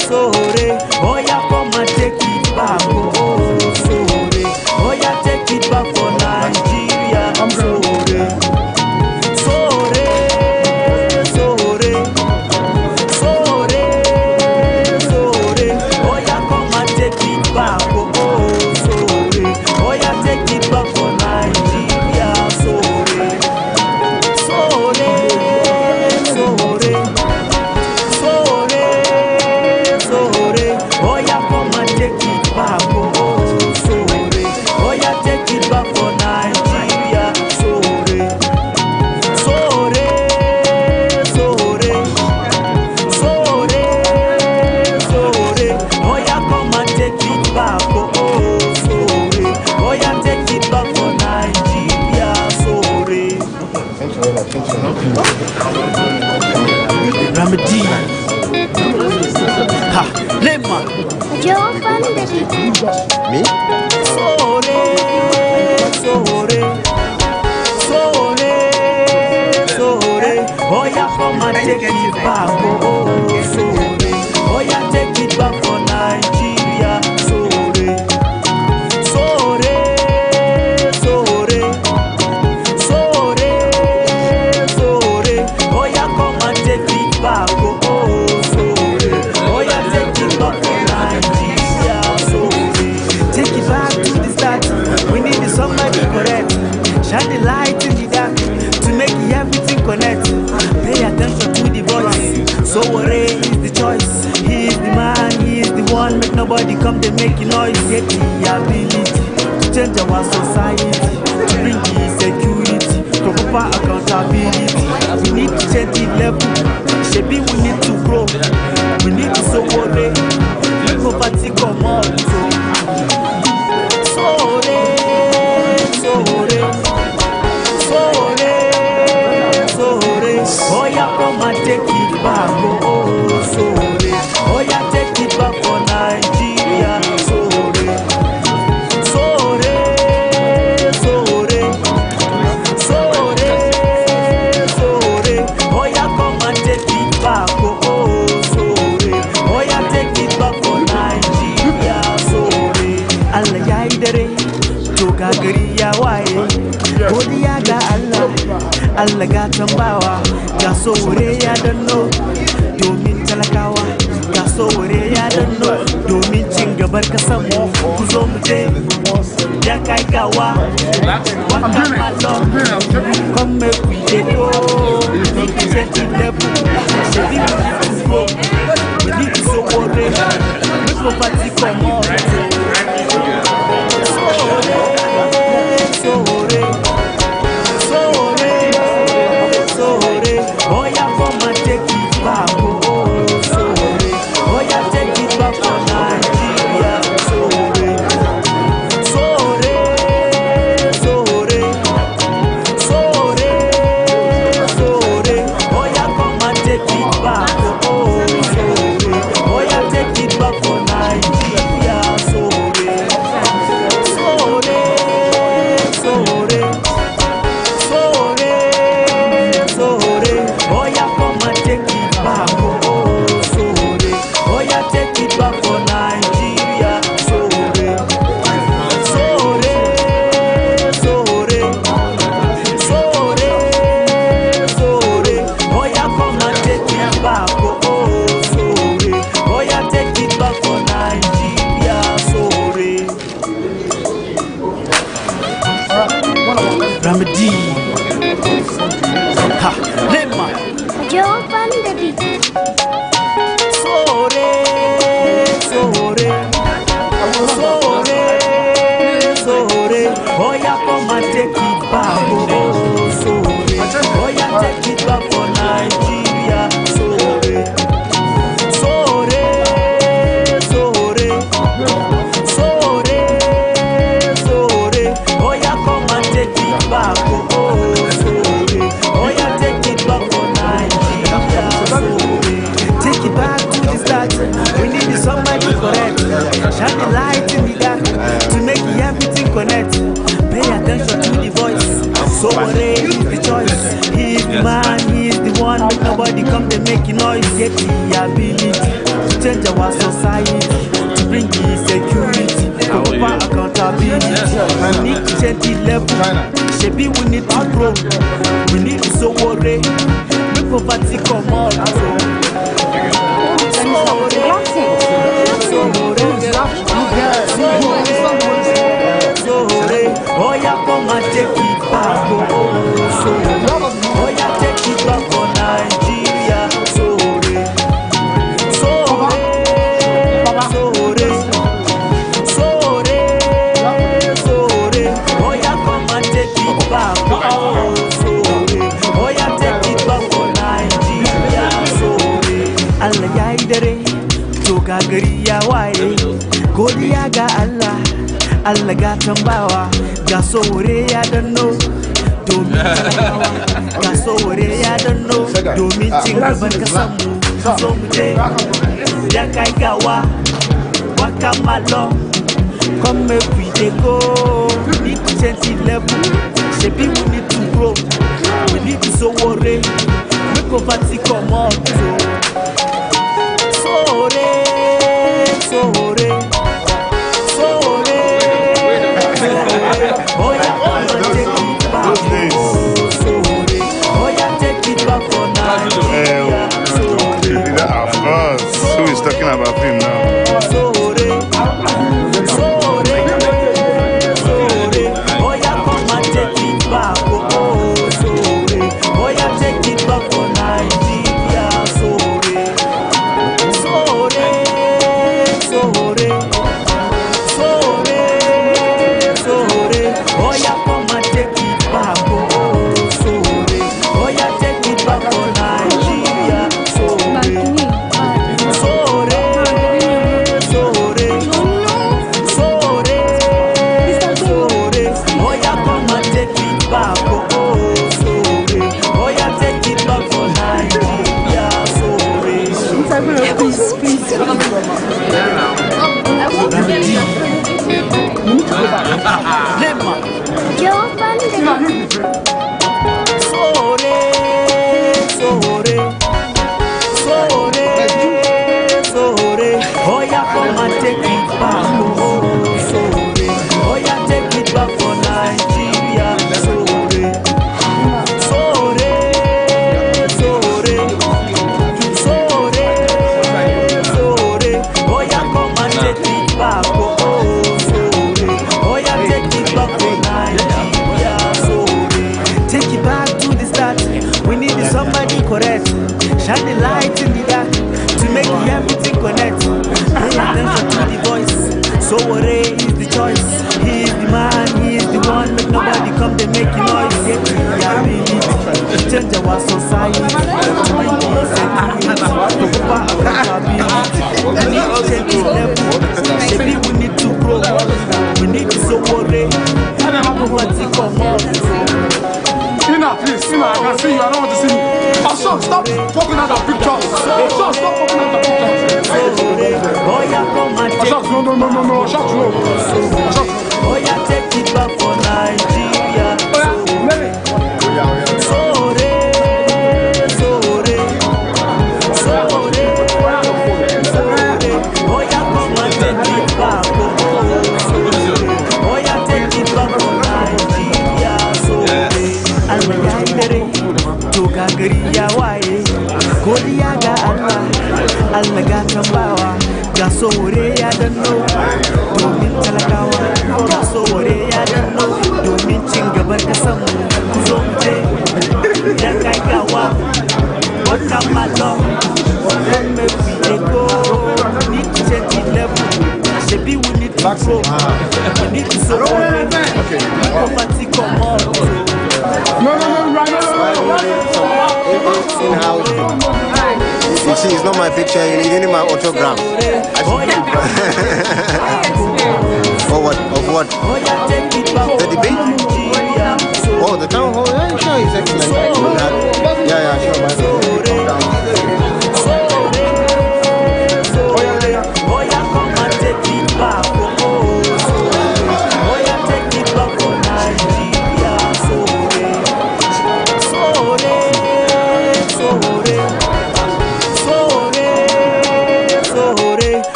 Sowore. Oh, yeah, come and take it back. Oh, Sowore. Oh, yeah, take it back for Nigeria. Sowore, Sowore, Sowore, Sowore, Sowore. Oh, yeah, come and take it back. Oh, Sowore. Oh, yeah, take it back for Nigeria. Sowore, Sowore, Sowore, Sowore, Sowore. Oh, yeah, come and take it back. Oh, Sowore. Oh, yeah, take it back for Nigeria. Sowore, Sowore, Sowore, Sowore, Sowore. Oh, yeah, come and take it back. Oh, Sowore. Oh, yeah, take it back for Nigeria. Sowore. Thank you very much. Thank you. Ramadi. Ha, Lema. Joe Bandit. Me? Sowore, Sowore, Sowore, Sowore. Oh yeah, come and take it back, oh Sowore. Oh yeah, take it back for Nigeria, Sowore, Sowore, Sowore, Sowore, Sowore. Oh yeah, come and take it back, oh Sowore. Oh yeah, take it back for Nigeria, Sowore. Take it back to the start. We need somebody correct. Shine the light in the dark to make everything connect. Pay attention to the voice. Sowore is the choice. He is the man, he is the one. Make nobody come to make a noise. Get the ability to change our society, to bring the security, to proper accountability. We need to change the level. Shebi, we need to grow. We need to Sowore. Make poverty come out. Sowore, Sowore, Sowore, Sowore. Oh yeah, come and take it back, oh Sowore. Oh yeah, take it back for Nigeria, Sowore, Sowore, Sowore, Sowore, Sowore. Oh yeah, come and take it back, oh Sowore. Oh yeah, take it back for Nigeria, Sowore. Allah ya yi dare, to ga gari ya waye. Godiya ga Allah, Allah ga tambawa. Ga Sowore ya danno, domin talakawa. Ga Sowore ya danno, domin cin gabar kasar mu. Ku zo mu je, ya kai gawa. Waka malon, come make we dey go. We need to change the level. Shebi we need to grow. We need to Sowore. Make poverty come out. Sowore, Sowore, Sowore, Sowore. Oh yeah, come and take it back, oh Sowore. Oh yeah, take it back for Nigeria, Sowore, Sowore, Sowore, Sowore, Sowore. Oh yeah, come and take it back, oh Sowore. Oh yeah, take it back for Nigeria, Sowore, Sowore, Sowore, Sowore, Sowore. Oh yeah, come and take it back, oh Sowore. Oh yeah, take it back for Nigeria, Sowore, Sowore, Sowore, Sowore, Sowore. Oh yeah, come and take it back, oh Sowore. Oh yeah, take it back for Nigeria, Sowore. Ramadi. Ha, Lema. Joe Bandit. Sowore, Sowore, Sowore, Sowore. Oh yeah, come and take it back, oh Sowore. Oh yeah, take it back for Nigeria, Sowore, Sowore, Sowore, Sowore, Sowore. Oh yeah, come and take it back, oh Sowore. Oh yeah, take it back for Nigeria, Sowore. Take it back to the start. We need somebody correct. Shine the light in the dark to make everything connect. Pay attention to the voice. Sowore is the choice. He is the man, he is the one. Make nobody come to make a noise. Get the ability to change our society, to bring the security, to proper accountability. We need to change the level. Shebi, we need to grow. We need to Sowore. Make poverty come out. Sowore, Sowore, Sowore. Oh yeah, come and take it back, oh Sowore. Oh yeah, take it back for Nigeria, Sowore, Sowore, Sowore, Sowore, Sowore. Oh yeah, come and take it back, oh Sowore. Oh yeah, take it back for Nigeria, Sowore. Allah ya yi dare, to ga gari ya waye. Godiya ga Allah, Allah ga tambawa. Ga Sowore ya danno, domin talakawa. Ga Sowore ya danno, domin cin gaban kasanmu. Zomde, Yakaigawa, Wakamalo. Come make we dey go. We need to change the level. Shebi we need to grow. We need to Sowore. Make poverty come out. Sowore, Sowore, Sowore, Sowore. Oh yeah, take it back. Sowore. Oh yeah, take it back for Nigeria. Of course. Who is talking about him now? Shine the light in the dark to make everything connect. Pay attention to the voice. Sowore is the choice. He is the man, he is the one. Make nobody come, they make noise. Get the ability to change our society. To bring peace and unity. To over accountability. We need to change the level. Maybe we need to grow. We need to Sowore. Poverty come out. Tina, please, Tina, I can see you. I don't want to see you. Ashok, stop poking out the pictures. Ashok, stop poking out the pictures. Ashok, no. Ashok, no. Ashok. Oh, yeah, take it back for Nigeria. Sowore, Sowore, Sowore, Sowore. Oh, yeah, come and take it back. Oh, yeah, take it back for Nigeria. Sowore. Almagaidare, Toga gari ya waye, godiya ga Allah, Allah ga tambawa, ga Sowore ya danno, domin talakawa, ga Sowore ya danno, domin cin gaban kasan mu, ku zo mu je, dan gaggawa, wata malo, come make we dey go, need to change the level, shebi we need to grow, we need to Sowore, poverty come out. No. You see, it's not my picture, you need my autograph. Or what? Of what? The debate? Oh, the town hall? Yeah, sure, it's excellent. Yeah, sure.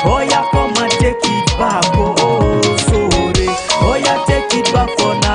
Oh yeah, come and take it back, oh, Sowore. Oh yeah, take it back for now.